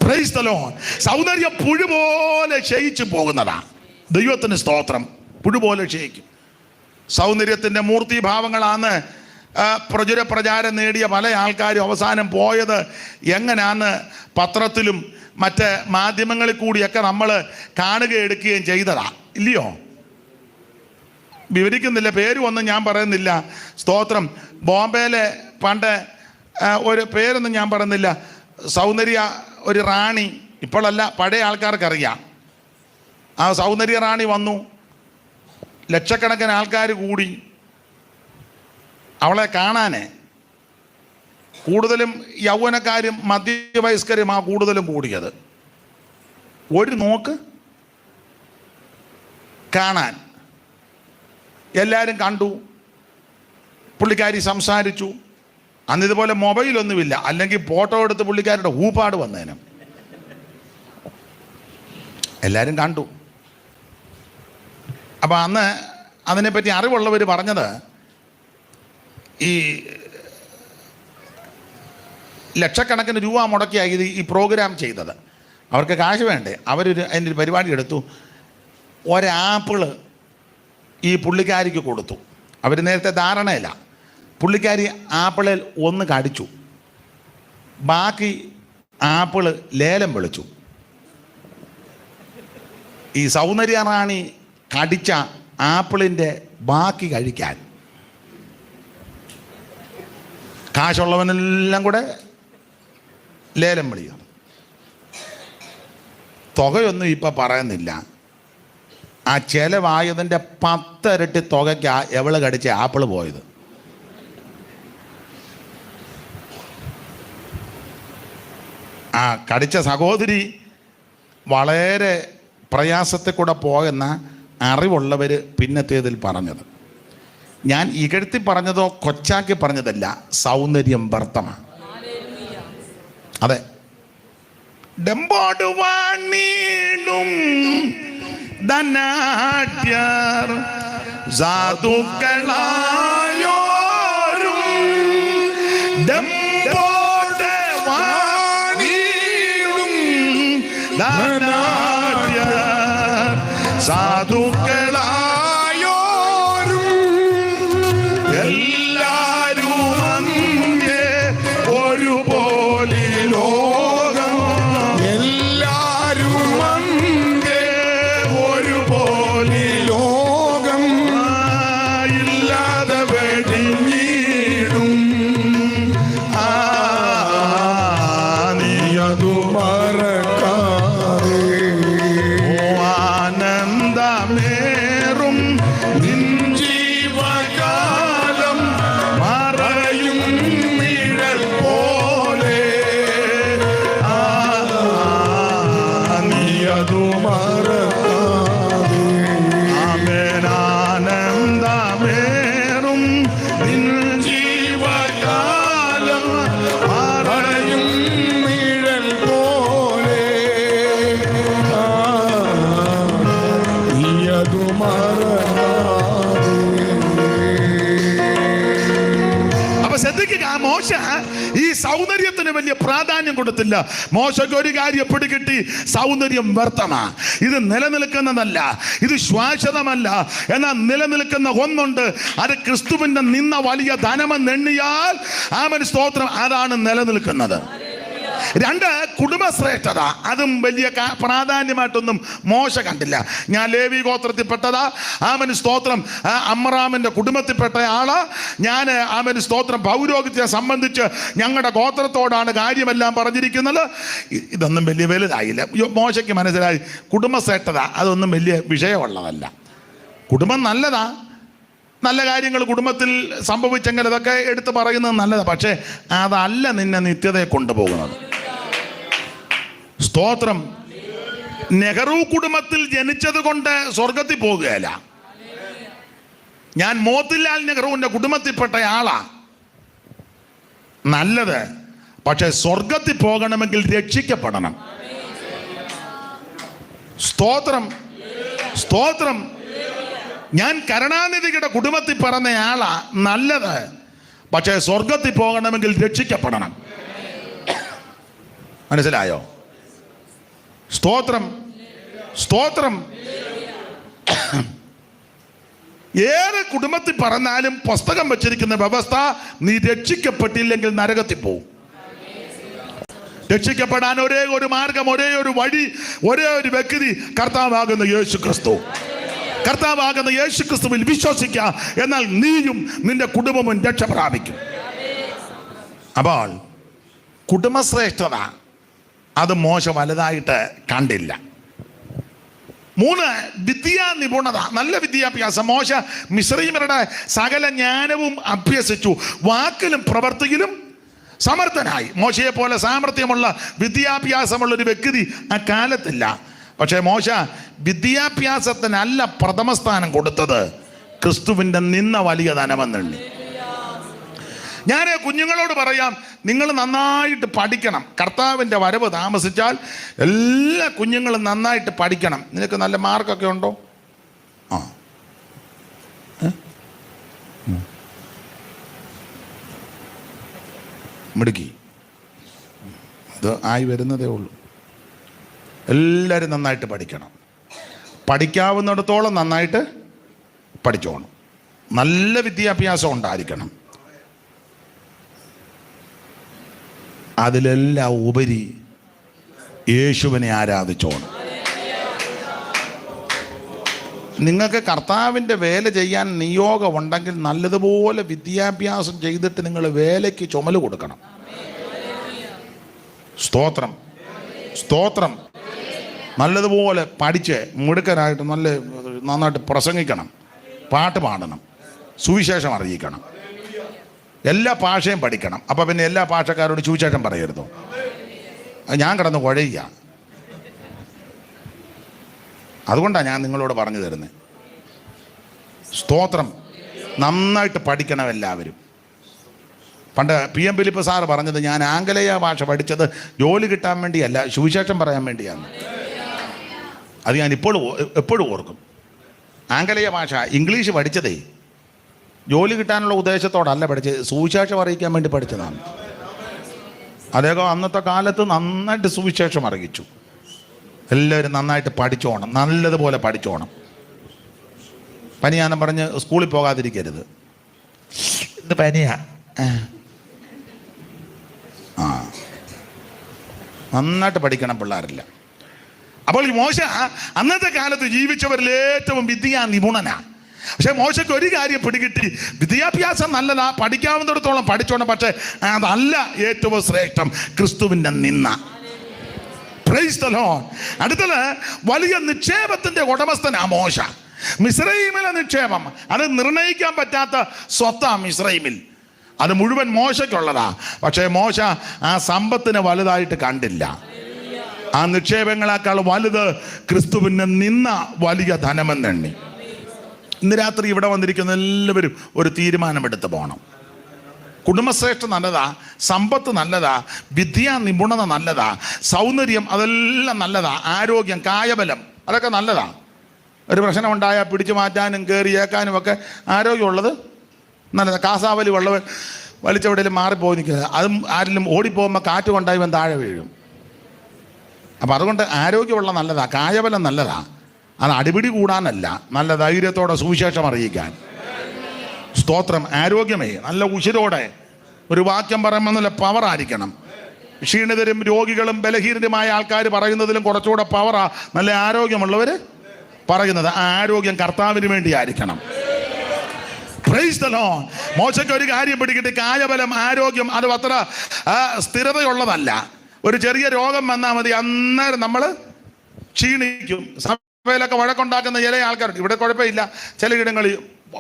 Price the Lord. സൗന്ദര്യം പുഴുപോലെ ക്ഷയിച്ചു പോകുന്നതാ. ദൈവത്തിന് സ്തോത്രം. പുഴുപോലെ ക്ഷയിക്കും. സൗന്ദര്യത്തിൻ്റെ മൂർത്തിഭാവങ്ങളാണ് പ്രചാരം നേടിയ പല ആൾക്കാരും അവസാനം പോയത് എങ്ങനെയാന്ന് പത്രത്തിലും മറ്റ് മാധ്യമങ്ങളിൽ കൂടിയൊക്കെ നമ്മൾ കാണുകയും ചെയ്തതാ, ഇല്ലയോ? വിവരിക്കുന്നില്ല, പേരും ഒന്നും ഞാൻ പറയുന്നില്ല. സ്തോത്രം. ബോംബെയിലെ പണ്ട് ഒരു പേരൊന്നും ഞാൻ പറയുന്നില്ല, സൗന്ദര്യ ഒരു റാണി ഇപ്പോഴല്ല, പഴയ ആൾക്കാർക്കറിയാം. ആ സൗന്ദര്യ റാണി വന്നു, ലക്ഷക്കണക്കിന് ആൾക്കാർ കൂടി അവളെ കാണാന്. കൂടുതലും യൗവനക്കാരും മധ്യവയസ്കരും കൂടുതലും കൂടിയത്. ഒരു നോക്ക് കാണാൻ എല്ലാവരും കണ്ടു. പുള്ളിക്കാരി സംസാരിച്ചു. അന്ന് ഇതുപോലെ മൊബൈലൊന്നുമില്ല, അല്ലെങ്കിൽ ഫോട്ടോ എടുത്ത് പുള്ളിക്കാരുടെ ഊപ്പാട് വന്നേനും. എല്ലാവരും കണ്ടു. അപ്പം അന്ന് അതിനെപ്പറ്റി അറിവുള്ളവർ പറഞ്ഞത്, ഈ ലക്ഷക്കണക്കിന് രൂപ മുടക്കിയായി ഇത് ഈ പ്രോഗ്രാം ചെയ്തത്. അവർക്ക് കാശ് വേണ്ടേ? അതിൻ്റെ ഒരു പരിപാടി എടുത്തു. ഒരാപ്പിള് ഈ പുള്ളിക്കാരിക്ക് കൊടുത്തു. അവർ നേരത്തെ ധാരണയില്ല. പുള്ളിക്കാരി ആപ്പിളിൽ ഒന്ന് കടിച്ചു, ബാക്കി ആപ്പിള് ലേലം വിളിച്ചു. ഈ സൗന്ദര്യ റാണി കടിച്ച ആപ്പിളിൻ്റെ ബാക്കി കഴിക്കാൻ കാശുള്ളവനെല്ലാം കൂടെ ലേലം വിളിയും. തുകയൊന്നും ഇപ്പം പറയുന്നില്ല. ആ ചെലവായതിൻ്റെ 10 ഇരട്ടി തുകയ്ക്ക് എവള് കടിച്ച ആപ്പിള് പോയത്. ആ കടിച്ച സഹോദരി വളരെ പ്രയാസത്തിൽ കൂടെ പോയെന്ന അറിവുള്ളവർ പിന്നത്തേതിൽ പറഞ്ഞത്. ഞാൻ ഇകഴ്ത്തി പറഞ്ഞതോ കൊച്ചാക്കി പറഞ്ഞതല്ല, സൗന്ദര്യം വ്യർത്ഥമാണ്. അതെ, ഡെമ്പാടുവാണീടും ധനാഢ്യർ സാധുക്കളായോരും ഡെമ്പോടെ വാണീടും ധനാഢ്യർ സാധുക്കളായോരും എല്ലാരും അങ്ങേ ഒരുപോലെ ലോകം എല്ലാരും അങ്ങേ ഒരുപോലെ ലോകം ഇല്ലാതെ വെടിഞ്ഞിടും നീയതു മറക്കാതെ ആനന്ദമേറും നിൻ ജീവകാലം മറയും നിഴൽ പോലെ നീയതു മറക്കാതെ ആമേൻ. ആനന്ദമേറും നിൻ ജീവകാലം മറയും നിഴൽ പോലെ നീയതു മറക്കാതെ. അപ്പൊ ശ്രദ്ധിക്കുക, മോശ ഈ സൗന്ദര്യത്തിന് വലിയ പ്രാധാന്യം കൊടുത്തില്ല. മോശയ്ക്ക് ഒരു കാര്യം പിടികിട്ടി, സൗന്ദര്യം വ്യർത്ഥമാ, ഇത് നിലനിൽക്കുന്നതല്ല, ഇത് ശാശ്വതമല്ല. എന്നാൽ നിലനിൽക്കുന്ന ഒന്നുണ്ട്, അത് ക്രിസ്തുവിന്റെ നിന്ന വലിയ ധനമെന്നെണ്ണിയാൽ ആമേൻ സ്തോത്രം, അതാണ് നിലനിൽക്കുന്നത്. 2, കുടുംബശ്രേഷ്ഠത. അതും വലിയ പ്രാധാന്യമായിട്ടൊന്നും മോശ കണ്ടില്ല. ഞാൻ ലേവി ഗോത്രത്തിൽപ്പെട്ടതാ, ആമേൻ സ്തോത്രം, അമ്രാമിൻ്റെ കുടുംബത്തിൽപ്പെട്ട ആളാ ഞാൻ, ആമേൻ സ്തോത്രം. പൗരോഹിത്യത്തെ സംബന്ധിച്ച് ഞങ്ങളുടെ ഗോത്രത്തോടാണ് കാര്യമെല്ലാം പറഞ്ഞിരിക്കുന്നത്. ഇതൊന്നും വലിയ വലുതായില്ല. മോശയ്ക്ക് മനസ്സിലായി കുടുംബശ്രേഷ്ഠത അതൊന്നും വലിയ വിഷയമുള്ളതല്ല. കുടുംബം നല്ലതാ, നല്ല കാര്യങ്ങൾ കുടുംബത്തിൽ സംഭവിച്ചെങ്കിൽ അതൊക്കെ എടുത്ത് പറയുന്നത് നല്ലതാണ്. പക്ഷേ അതല്ല നിന്നെ നിത്യതയെ കൊണ്ടുപോകുന്നത്. സ്തോത്രം. നെഹ്റു കുടുംബത്തിൽ ജനിച്ചത് കൊണ്ട് സ്വർഗത്തിൽ പോകുകയല്ല. ഞാൻ മോത്തിലാൽ നെഹ്റുവിൻ്റെ കുടുംബത്തിൽപ്പെട്ട ആളാ, നല്ലത്. പക്ഷെ സ്വർഗത്തിൽ പോകണമെങ്കിൽ രക്ഷിക്കപ്പെടണം. സ്തോത്രം, സ്തോത്രം. ഞാൻ കരുണാനിധിയുടെ കുടുംബത്തിൽ പറഞ്ഞയാളാ, നല്ലത്. പക്ഷേ സ്വർഗത്തിൽ പോകണമെങ്കിൽ രക്ഷിക്കപ്പെടണം. മനസ്സിലായോ? സ്തോത്രം, സ്തോത്രം. ഏറെ കുടുംബത്തിൽ പറഞ്ഞാലും പുസ്തകം വെച്ചിരിക്കുന്ന വ്യവസ്ഥ, നീ രക്ഷിക്കപ്പെട്ടില്ലെങ്കിൽ നരകത്തിൽ പോവും. രക്ഷിക്കപ്പെടാൻ ഒരേ ഒരു മാർഗം, ഒരേ ഒരു വഴി, ഒരേ ഒരു വ്യക്തി, കർത്താവാകുന്ന യേശു ക്രിസ്തു. കർത്താവാകുന്ന യേശു ക്രിസ്തുവിൽ വിശ്വസിക്കുക, എന്നാൽ നീയും നിന്റെ കുടുംബവും രക്ഷ പ്രാപിക്കും. അപ്പോൾ കുടുംബശ്രേഷ്ഠത അത് മോശ വലുതായിട്ട് കണ്ടില്ല. 3, വിദ്യാ നിപുണത, നല്ല വിദ്യാഭ്യാസം. മോശ മിസ്രയീമ്യരുടെ സകല ജ്ഞാനവും അഭ്യസിച്ചു, വാക്കിലും പ്രവൃത്തിയിലും സമർത്ഥനായി. മോശയെ പോലെ സാമർത്ഥ്യമുള്ള വിദ്യാഭ്യാസമുള്ള ഒരു വ്യക്തി ആ കാലത്തില്ല. പക്ഷേ മോശ വിദ്യാഭ്യാസത്തിനല്ല പ്രഥമ സ്ഥാനം കൊടുത്തത്, ക്രിസ്തുവിൻ്റെ നിന്ന വലിയ ധനമെന്നുണ്ട്. ഞാൻ കുഞ്ഞുങ്ങളോട് പറയാം, നിങ്ങൾ നന്നായിട്ട് പഠിക്കണം. കർത്താവിൻ്റെ വരവ് താമസിച്ചാൽ എല്ലാ കുഞ്ഞുങ്ങളും നന്നായിട്ട് പഠിക്കണം. നിനക്ക് നല്ല മാർക്കൊക്കെ ഉണ്ടോ? മിടുക്കി, ഇത് ആയി വരുന്നതേ ഉള്ളൂ. എല്ലാവരും നന്നായിട്ട് പഠിക്കണം. പഠിക്കാവുന്നിടത്തോളം നന്നായിട്ട് പഠിച്ചോണം. നല്ല വിദ്യാഭ്യാസം ഉണ്ടായിരിക്കണം. അതിലെല്ലാം ഉപരി യേശുവിനെ ആരാധിച്ചോണം. നിങ്ങൾക്ക് കർത്താവിൻ്റെ വേല ചെയ്യാൻ നിയോഗം ഉണ്ടെങ്കിൽ നല്ലതുപോലെ വിദ്യാഭ്യാസം ചെയ്തിട്ട് നിങ്ങൾ വേലയ്ക്ക് ചുമല് കൊടുക്കണം. സ്തോത്രം, സ്തോത്രം. നല്ലതുപോലെ പഠിച്ച് മിടുക്കനായിട്ട് നന്നായിട്ട് പ്രസംഗിക്കണം, പാട്ട് പാടണം, സുവിശേഷം അറിയിക്കണം, എല്ലാ ഭാഷയും പഠിക്കണം. അപ്പം പിന്നെ എല്ലാ ഭാഷക്കാരോട് സുവിശേഷം പറയരുതോ? ഞാൻ കിടന്ന് കുഴയുക. അതുകൊണ്ടാണ് ഞാൻ നിങ്ങളോട് പറഞ്ഞു തരുന്നത്. സ്തോത്രം. നന്നായിട്ട് പഠിക്കണം എല്ലാവരും. പണ്ട് PM ഫിലിപ്പ് സാറ് പറഞ്ഞത്, ഞാൻ ആംഗലേയ ഭാഷ പഠിച്ചത് ജോലി കിട്ടാൻ വേണ്ടിയല്ല, സുവിശേഷം പറയാൻ വേണ്ടിയാണ്. അത് ഞാൻ എപ്പോഴും ഓർക്കും. ആംഗലേയ ഭാഷ, ഇംഗ്ലീഷ് പഠിച്ചതേ ജോലി കിട്ടാനുള്ള ഉദ്ദേശത്തോടല്ല പഠിച്ചത്, സുവിശേഷം അറിയിക്കാൻ വേണ്ടി പഠിച്ചതാണ്. അദ്ദേഹം അന്നത്തെ കാലത്ത് നന്നായിട്ട് സുവിശേഷം അറിയിച്ചു. എല്ലാവരും നന്നായിട്ട് പഠിച്ചോണം, നല്ലതുപോലെ പഠിച്ചോണം. പനിയാന്ന് പറഞ്ഞ് സ്കൂളിൽ പോകാതിരിക്കരുത്. ഇന്ന് പനിയാ, നന്നായിട്ട് പഠിക്കണം പിള്ളേരില്ല. അപ്പോൾ ഈ മോശ അന്നത്തെ കാലത്ത് ജീവിച്ചവരിൽ ഏറ്റവും വിദ്യാ നിപുണനാണ്. പക്ഷെ മോശയ്ക്ക് ഒരു കാര്യം പിടികിട്ടി, വിദ്യാഭ്യാസം നല്ലതാ, പഠിക്കാവുന്നിടത്തോളം പഠിച്ചോണം. പക്ഷെ അതല്ല ഏറ്റവും ശ്രേഷ്ഠം, ക്രിസ്തുവിൻ്റെ നിന്ന. Praise the Lord. അടുത്തത് വലിയ നിക്ഷേപത്തിന്റെ ഉടമസ്ഥനാ മോശ. മിസ്രയീമിലെ നിക്ഷേപം, അത് നിർണയിക്കാൻ പറ്റാത്ത സ്വത്താ മിസ്രയീമിൽ. അത് മുഴുവൻ മോശയ്ക്കുള്ളതാ. പക്ഷേ മോശ ആ സമ്പത്തിനെ വലുതായിട്ട് കണ്ടില്ല. ആ നിക്ഷേപങ്ങളെക്കാൾ വലുത് ക്രിസ്തുവിനെ നിന്ന വലിയ ധനമെന്നെണ്ണി. ഇന്ന് രാത്രി ഇവിടെ വന്നിരിക്കുന്ന എല്ലാവരും ഒരു തീരുമാനമെടുത്ത് പോകണം. കുടുംബശ്രേഷ്ഠ നല്ലതാ, സമ്പത്ത് നല്ലതാ, വിദ്യാ നിപുണത നല്ലതാ, സൗന്ദര്യം അതെല്ലാം നല്ലതാ, ആരോഗ്യം, കായബലം അതൊക്കെ നല്ലതാ. ഒരു പ്രശ്നം ഉണ്ടായാൽ പിടിച്ചു മാറ്റാനും കയറി ഏക്കാനും ഒക്കെ ആരോഗ്യമുള്ളത് നല്ലതാ. കാസാവലി വെള്ളം വലിച്ചെവിടെയും മാറിപ്പോയി നിൽക്കുക, അതും ആരെങ്കിലും ഓടിപ്പോകുമ്പോൾ കാറ്റ് കൊണ്ടായി വൻ താഴെ വീഴും. അപ്പം അതുകൊണ്ട് ആരോഗ്യമുള്ള നല്ലതാ, കായബലം നല്ലതാ. അത് അടിപിടി കൂടാനല്ല, നല്ല ധൈര്യത്തോടെ സുവിശേഷം അറിയിക്കാൻ. സ്തോത്രം. ആരോഗ്യമേ, നല്ല ഉശിരോടെ ഒരു വാക്യം പറയുമ്പോൾ നല്ല പവറായിരിക്കണം. ക്ഷീണിതരും രോഗികളും ബലഹീനരുമായ ആൾക്കാർ പറയുന്നതിലും കുറച്ചുകൂടെ പവറാ നല്ല ആരോഗ്യമുള്ളവർ പറയുന്നത്. ആ ആരോഗ്യം കർത്താവിന് വേണ്ടി ആയിരിക്കണം. Praise the Lord. മോശയ്ക്ക് ഒരു കാര്യം പിടിക്കട്ടെ, കായബലം, ആരോഗ്യം അത് അത്ര സ്ഥിരതയുള്ളതല്ല. ഒരു ചെറിയ രോഗം വന്നാൽ മതി, അന്നേരം നമ്മൾ ക്ഷീണിക്കും. സഭയിലൊക്കെ വഴക്കുണ്ടാക്കുന്ന ചില ആൾക്കാരുണ്ട്. ഇവിടെ കുഴപ്പമില്ല, ചിലയിടങ്ങളിൽ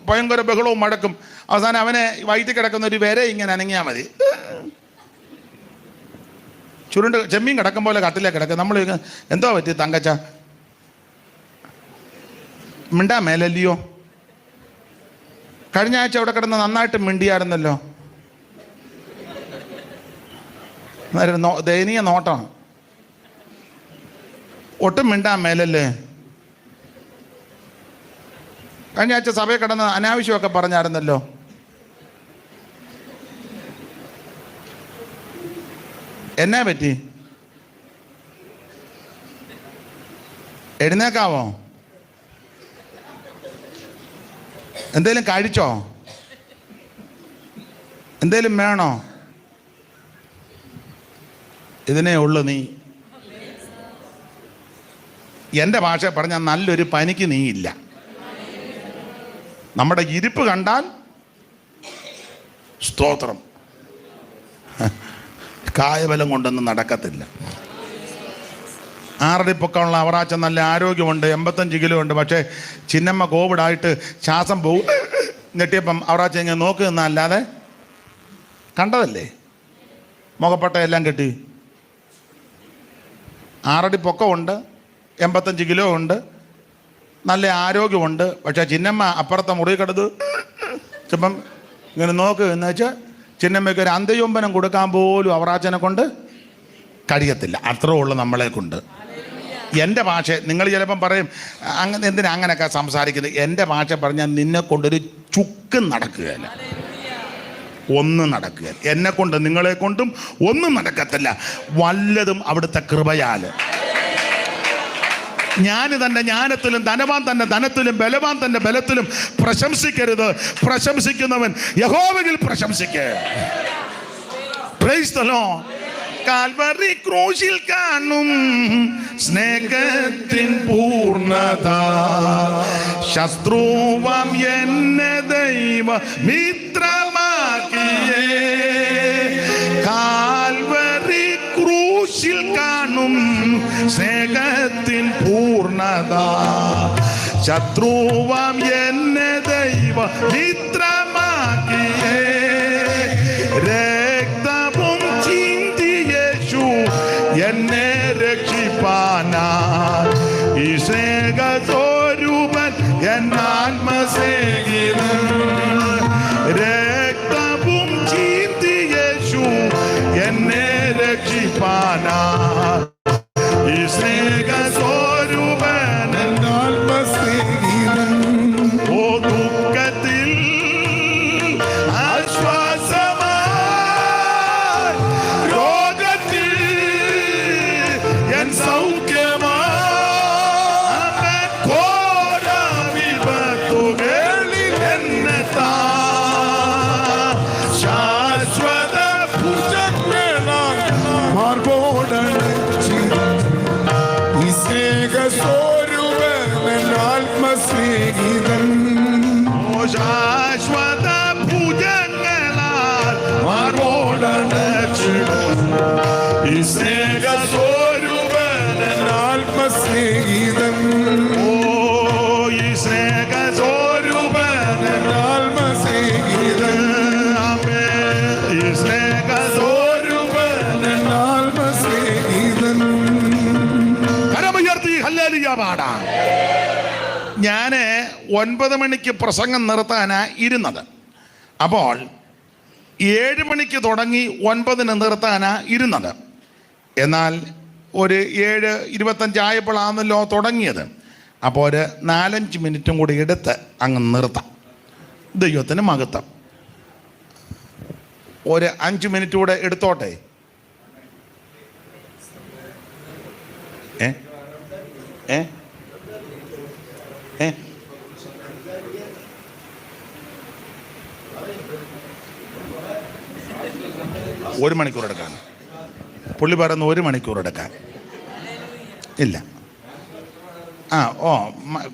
ഭയങ്കര ബഹളവും മഴക്കും. അവസാനം അവനെ വയറ്റിൽ കിടക്കുന്ന ഒരു വരെ ഇങ്ങനെ അനങ്ങിയാൽ മതി, ചുരുണ്ട് ചെമ്മീൻ കിടക്കും പോലെ കട്ടിലേ കിടക്കും. നമ്മൾ എന്തോ പറ്റി തങ്കച്ച, മിണ്ടാ മേലല്ലയോ? കഴിഞ്ഞ ആഴ്ച അവിടെ കിടന്ന് നന്നായിട്ട് മിണ്ടിയായിരുന്നല്ലോ. ദയനീയ നോട്ടമാണ്, ഒട്ടും മിണ്ടാൻ മേലല്ലേ? കഴിഞ്ഞ ആഴ്ച സഭയിൽ കിടന്ന് അനാവശ്യമൊക്കെ പറഞ്ഞായിരുന്നല്ലോ. എന്നാ പറ്റി? എഴുന്നേക്കാവോ? എന്തേലും കഴിച്ചോ? എന്തേലും വേണോ? ഇതിനേ ഉള്ളു നീ. എൻ്റെ ഭാഷ പറഞ്ഞാൽ നല്ലൊരു പനിക്ക് നീ ഇല്ല. നമ്മുടെ ഇരിപ്പ് കണ്ടാൽ സ്തോത്രം, കായബലം കൊണ്ടൊന്നും നടക്കത്തില്ല. 6 അടി പൊക്കമുള്ള അവറാച്ചൻ നല്ല ആരോഗ്യമുണ്ട്, 85 കിലോ ഉണ്ട്. പക്ഷേ ചിന്നമ്മ കോവിഡായിട്ട് ശ്വാസം പോകും ഞെട്ടിയപ്പം അവറാച്ചൻ ഇങ്ങനെ നോക്കി നിന്നല്ലാതെ കണ്ടതല്ലേ, മുഖപ്പട്ടയെല്ലാം കെട്ടി. 6 അടി പൊക്കമുണ്ട്, 85 കിലോ ഉണ്ട്, നല്ല ആരോഗ്യമുണ്ട്. പക്ഷേ ചിന്നമ്മ അപ്പുറത്തെ മുറി കിടന്ന് ചിലപ്പം ഇങ്ങനെ നോക്ക് എന്ന് വെച്ചാൽ ചിന്നമ്മയ്ക്ക് ഒരു അന്ത്യചുംബനം കൊടുക്കാൻ പോലും അവറാച്ചനെ കൊണ്ട് കഴിയത്തില്ല. അത്രേ ഉള്ളൂ നമ്മളെ കൊണ്ട്. എൻ്റെ ഭാഷ നിങ്ങൾ ചിലപ്പം പറയും അങ്ങനെ എന്തിനാ അങ്ങനെയൊക്കെ സംസാരിക്കുന്നത്. എൻ്റെ ഭാഷ പറഞ്ഞാൽ നിന്നെ കൊണ്ടൊരു ചുക്കും നടക്കുകയില്ല, ഒന്നും നടക്കുകയില്ല. എന്നെ കൊണ്ട് നിങ്ങളെ കൊണ്ടും ഒന്നും നടക്കത്തില്ല. വല്ലതും അവിടുത്തെ കൃപയാൽ. ഞാൻ തൻ്റെ ജ്ഞാനത്തിലും ധനവാൻ തൻ്റെ ധനത്തിലും ബലവാൻ തൻ്റെ ബലത്തിലും പ്രശംസിക്കരുത്. പ്രശംസിക്കുന്നവൻ യഹോവയിൽ പ്രശംസിക്കേ. Praise the lord. കാൽവറി ക്രൂശിൽ കാണും സ്നേഹത്തിൻ പൂർണ്ണത, ശത്രുവാം എന്നെ ദൈവ മിത്രമാക്കിയേ. കാൽവറി ക്രൂശിൽ കാണും സ്നേഹത്തിൻ പൂർണ്ണത, ശത്രുവാം എന്നെ ദൈവ മിത്രമാക്കിയേ. രക്തവും ചിന്തി യേശു എന്നെ രക്ഷിപ്പാനായി, ഈ സ്നേഹസ്വരൂപൻ എന്നാത്മസ്നേഹിതൻ. രക്തവും ചിന്തി യേശു എന്നെ രക്ഷിപ്പാനായി, ഈ സ്നേഹസ്വരൂപൻ എന്നാത്മസ്നേഹിതൻ. ഓ ദുഃഖത്തിൽ ആശ്വാസമായി, രോഗത്തിൽ എൻ സൗഖ്യമായി, ഘോര വിപത്തുകളിൽ എന്നെ ശാശ്വത ഭുജങ്ങളാൽ ആത്മസ്നേഹിതൻ. ശാശ്വത ഭുജങ്ങളാൽ മാർബോടണച്ചിടും ഈ സ്നേഹസ്വരൂപൻ ആത്മസ്നേഹിതൻ. ഓ ഈ സ്നേഹസ്വരൂപൻ ആത്മസ്നേഹിതൻ. ഈ സ്നേഹസ്വരൂപൻ ആത്മസ്നേഹിതൻ. കരമുയർത്തി ഹല്ലേലൂയ പാടാം. ഞാൻ 9 മണിക്ക് പ്രസംഗം നിർത്താനാ ഇരുന്നത്. അപ്പോൾ 7 മണിക്ക് തുടങ്ങി 9-ന് നിർത്താനാ ഇരുന്നത്. എന്നാൽ ഒരു 7:25 ആയപ്പോഴാണല്ലോ തുടങ്ങിയത്. അപ്പോൾ ഒരു 4-5 മിനിറ്റും കൂടി എടുത്ത് അങ്ങ് നിർത്താം. ദൈവത്തിന് മഹത്വം. ഒരു 5 മിനിറ്റ് കൂടെ എടുത്തോട്ടെ. ഏ ഏ ഏ 1 മണിക്കൂർ എടുക്കാൻ പുള്ളി പറയുന്നു. 1 മണിക്കൂർ എടുക്കാൻ ഇല്ല.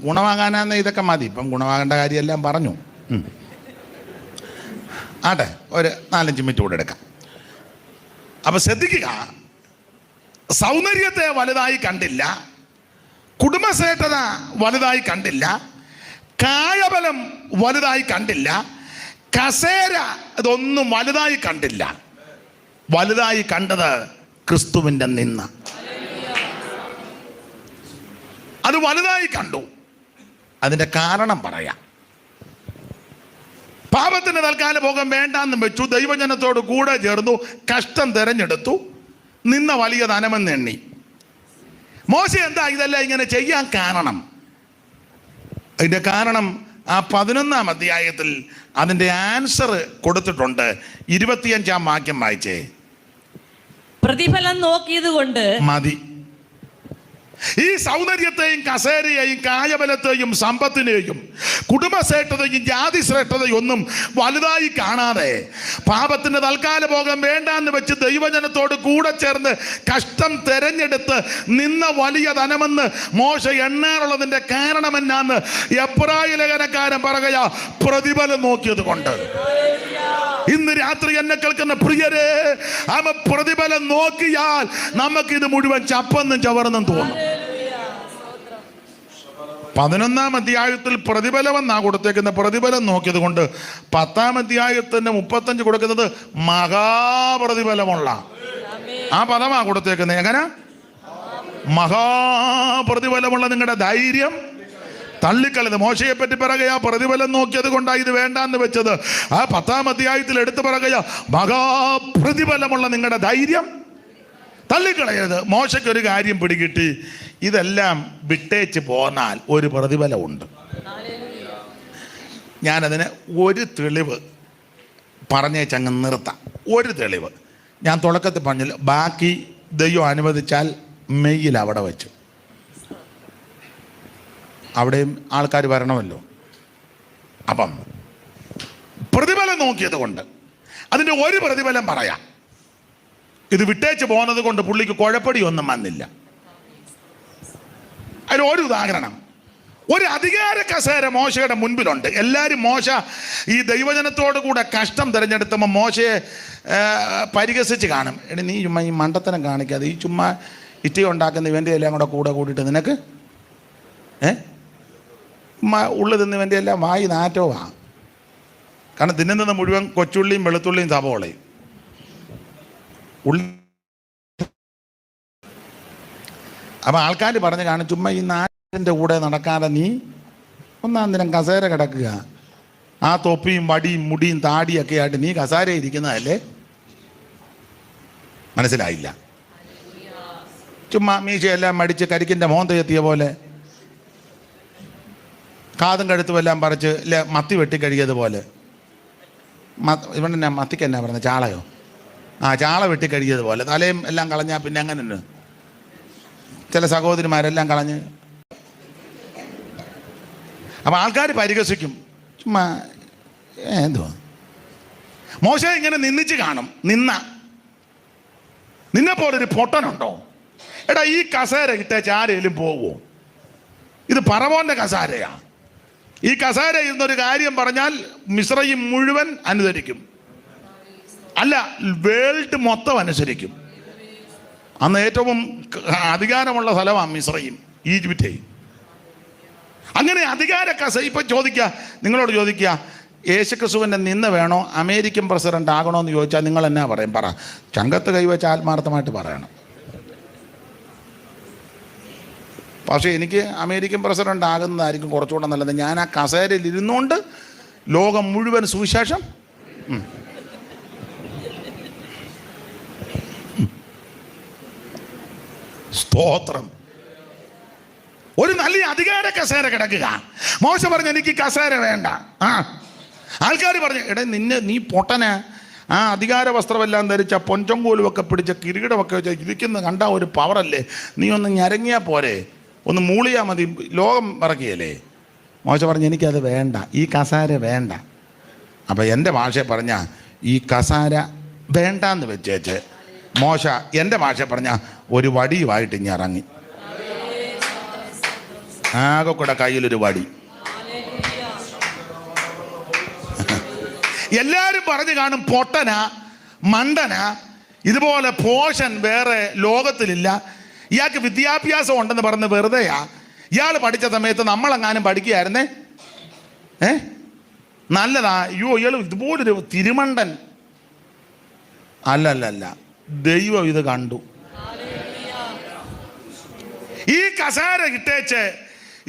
ഗുണമാകാനാന്ന് ഇതൊക്കെ മതി. ഇപ്പം ഗുണമാകേണ്ട കാര്യമെല്ലാം പറഞ്ഞു. ആട്ടെ, ഒരു 4-5 മിനിറ്റ് കൂടെ എടുക്കാം. അപ്പൊ ശ്രദ്ധിക്കുക, സൗന്ദര്യത്തെ വലുതായി കണ്ടില്ല, കുടുംബശ്രേഷ്ഠത വലുതായി കണ്ടില്ല, കായബലം വലുതായി കണ്ടില്ല, കസേര ഇതൊന്നും വലുതായി കണ്ടില്ല. വലുതായി കണ്ടത് ക്രിസ്തുവിൻ്റെ നിന്ന. അത് വലുതായി കണ്ടു. അതിൻ്റെ കാരണം പറയാം. പാപത്തിന് തൽക്കാല ഭോഗം വേണ്ടാന്നും വെച്ചു. ദൈവജനത്തോട് കൂടെ ചേർന്നു. കഷ്ടം തിരഞ്ഞെടുത്തു. നിന്ന വലിയ ധനമെന്നെണ്ണി. മോശ എന്താ ഇതെല്ലാം ഇങ്ങനെ ചെയ്യാൻ കാരണം? അതിൻ്റെ കാരണം ആ 11-ാം അധ്യായത്തിൽ അതിൻ്റെ ആൻസർ കൊടുത്തിട്ടുണ്ട്. 25-ാം വാക്യം വായിച്ചേ. പ്രതിഫലം നോക്കിയത് കൊണ്ട് മതി. ഈ സൗന്ദര്യത്തെയും കസേരയെയും കായബലത്തെയും സമ്പത്തിനെയും കുടുംബശ്രേഷ്ഠതയും ജാതി ശ്രേഷ്ഠതയും ഒന്നും വലുതായി കാണാതെ പാപത്തിന്റെ തൽക്കാല ഭോഗം വേണ്ടാന്ന് വെച്ച് ദൈവജനത്തോട് കൂടെ ചേർന്ന് കഷ്ടം തെരഞ്ഞെടുത്ത് നിന്ന വലിയ ധനമെന്ന് മോശ എണ്ണാറുള്ളതിന്റെ കാരണം എന്നാന്ന് എബ്രായ ലേഖനക്കാരൻ പറയുക, പ്രതിഫലം നോക്കിയത് കൊണ്ട്. ഇന്ന് രാത്രി എന്നെ കേൾക്കുന്ന പ്രിയരെ, പ്രതിഫലം നോക്കിയാൽ നമുക്കിത് മുഴുവൻ ചപ്പെന്നും ചവറെന്നും തോന്നും. 11-ാം അധ്യായത്തിൽ പ്രതിഫലം എന്നാ കൊടുത്തേക്കുന്ന, പ്രതിഫലം നോക്കിയത് കൊണ്ട് 10-ാം അധ്യായത്തിന് 35 കൊടുക്കുന്നത് മഹാപ്രതിഫലമുള്ള ആ പദമാ കൊടുത്തേക്കുന്നത്. എങ്ങനെ? മഹാപ്രതിഫലമുള്ള നിങ്ങളുടെ ധൈര്യം തള്ളിക്കളത്. മോശയെ പറ്റി പറയുക പ്രതിഫലം നോക്കിയത് കൊണ്ടാണ് ഇത് വേണ്ടാന്ന് വെച്ചത്. ആ 10-ാം അധ്യായത്തിൽ എടുത്തു പറയുക മഹാപ്രതിഫലമുള്ള നിങ്ങളുടെ ധൈര്യം തള്ളിക്കളയരുത്. മോശയ്ക്ക് ഒരു കാര്യം പിടികിട്ടി, ഇതെല്ലാം വിട്ടേച്ച് പോന്നാൽ ഒരു പ്രതിഫലമുണ്ട്. ഞാനതിന് ഒരു തെളിവ് പറഞ്ഞേച്ചങ്ങ് നിർത്താം. ഒരു തെളിവ് ഞാൻ തുടക്കത്തിൽ പറഞ്ഞില്ല, ബാക്കി ദൈവം അനുവദിച്ചാൽ മെയ്യിൽ അവിടെ വെച്ചു. അവിടെയും ആൾക്കാർ വരണമല്ലോ. അപ്പം പ്രതിഫലം നോക്കിയത് കൊണ്ട് അതിൻ്റെ ഒരു പ്രതിഫലം പറയാം. ഇത് വിട്ടേച്ച് പോകുന്നത് കൊണ്ട് പുള്ളിക്ക് കുഴപ്പടിയൊന്നും വന്നില്ല. അതിൽ ഒരു ഉദാഹരണം, ഒരു അധികാര കസേര മോശയുടെ മുൻപിലുണ്ട്. എല്ലാവരും മോശ ഈ ദൈവജനത്തോടു കൂടെ കഷ്ടം തിരഞ്ഞെടുത്തുമ്പോൾ മോശയെ പരിഹസിച്ച് കാണും. എടി നീ ചുമ്മാ ഈ മണ്ടത്തരം കാണിക്കാതെ, ഈ ചുമ്മാ ഇറ്റി ഉണ്ടാക്കുന്ന ഇവൻ്റെ എല്ലാം കൂടെ കൂട്ടിയിട്ട് നിനക്ക് ഉള്ളു തിന്ന് ഇവൻ്റെ എല്ലാം വായി നാറ്റോവാ. കാരണം തിന്നുന്നത് മുഴുവൻ കൊച്ചുള്ളിയും വെളുത്തുള്ളിയും സവോളയും ഉള്ളി. അപ്പം ആൾക്കാർ പറഞ്ഞ് കാണും, ചുമ്മാ ഈ നാട്ടിൻ്റെ കൂടെ നടക്കാതെ നീ ഒന്നാം ദിനം കസേര കിടക്കുക, ആ തൊപ്പിയും വടിയും മുടിയും താടിയൊക്കെ ആയിട്ട് നീ കസേര ഇരിക്കുന്നതല്ലേ? മനസ്സിലായില്ല. ചുമ്മാ മീശയെല്ലാം മടിച്ച് കരിക്കിൻ്റെ മോന്തയെത്തിയ പോലെ, കാതും കഴുത്തും എല്ലാം പറിച്ച് മത്തി വെട്ടി കഴിയതുപോലെ. ഇവന്നെ മത്തിക്ക് എന്നാ പറയുന്നത്, ചാളയോ? ചാള വെട്ടി കഴിയതുപോലെ തലയും എല്ലാം കളഞ്ഞാൽ പിന്നെ അങ്ങനെ ഉണ്ട്. ചില സഹോദരിമാരെല്ലാം കളഞ്ഞ്. അപ്പം ആൾക്കാർ പരിഹസിക്കും. ചുമ്മാ എന്തുവാ മോശ ഇങ്ങനെ നിന്നിച്ച് കാണും. നിന്നെപ്പോലൊരു പൊട്ടനുണ്ടോ? എടാ ഈ കസേര ഇട്ടേച്ച് ആരെങ്കിലും പോവോ? ഇത് പറവോന്റെ കസേരയാ. ഈ കസേര ഇരുന്നൊരു കാര്യം പറഞ്ഞാൽ മിസ്രയീം മുഴുവൻ അനുസരിക്കും. അല്ല, വേൾഡ് മൊത്തം അനുസരിക്കും. അന്ന് ഏറ്റവും അധികാരമുള്ള സ്ഥലമാണ് മിസ്രയീം, ഈജിപ്റ്റ്. അങ്ങനെ അധികാര ഇപ്പൊ ചോദിക്കുക, നിങ്ങളോട് ചോദിക്കുക, യേശുക്രിസ്തുവിൻ്റെ നിന്ന് വേണോ അമേരിക്കൻ പ്രസിഡന്റ് ആകണോ എന്ന് ചോദിച്ചാൽ നിങ്ങൾ എന്നാ പറയും? പറ. ചങ്കത്ത് കൈവച്ച് ആത്മാർത്ഥമായിട്ട് പറയണം. പക്ഷേ എനിക്ക് അമേരിക്കൻ പ്രസിഡന്റ് ആകുന്നതായിരിക്കും കുറച്ചുകൂടെ നല്ലത്. ഞാൻ ആ കസേരയിൽ ഇരുന്നുകൊണ്ട് ലോകം മുഴുവൻ സുവിശേഷം. സ്തോത്രം. ഒരു നല്ല അധികാര കസേര കിടക്കുക. മോശ പറഞ്ഞു എനിക്ക് കസേര വേണ്ട. ആൾക്കാർ പറഞ്ഞു, എടേ നീ പൊട്ടന, ആ അധികാര വസ്ത്രമെല്ലാം ധരിച്ച പൊഞ്ചൊങ്കോലുമൊക്കെ പിടിച്ച കിരീടമൊക്കെ വെച്ച ഇരിക്കുന്ന കണ്ട ഒരു പവറല്ലേ, നീ ഒന്ന് ഞരങ്ങിയാൽ പോരെ, ഒന്ന് മൂളിയാൽ മതി, ലോകം ഇറക്കിയല്ലേ. മോശ പറഞ്ഞു എനിക്കത് വേണ്ട, ഈ കസേര വേണ്ട. അപ്പം എൻ്റെ ഭാഷ പറഞ്ഞ ഈ കസേര വേണ്ടാന്ന് വെച്ചേച്ച് മോശ എൻ്റെ ഭാഷ പറഞ്ഞ ഒരു വടിയുമായിട്ട് ഇനി ഇറങ്ങി. ആകെ കൂടെ കയ്യിലൊരു വടി. എല്ലാവരും പറഞ്ഞു കാണും പൊട്ടന, മണ്ടന, ഇതുപോലെ പോഷൻ വേറെ ലോകത്തിലില്ല, ഇയാൾക്ക് വിദ്യാഭ്യാസം ഉണ്ടെന്ന് പറഞ്ഞ് വെറുതെയാ. ഇയാൾ പഠിച്ച സമയത്ത് നമ്മളെങ്ങാനും പഠിക്കുകയായിരുന്നേ നല്ലതാ. അയ്യോ ഇയാൾ ഇതുപോലൊരു തിരുമണ്ടൻ. അല്ലല്ല, ദൈവം ഇത് കണ്ടു. ഈ കസേര ഇട്ടേച്ച്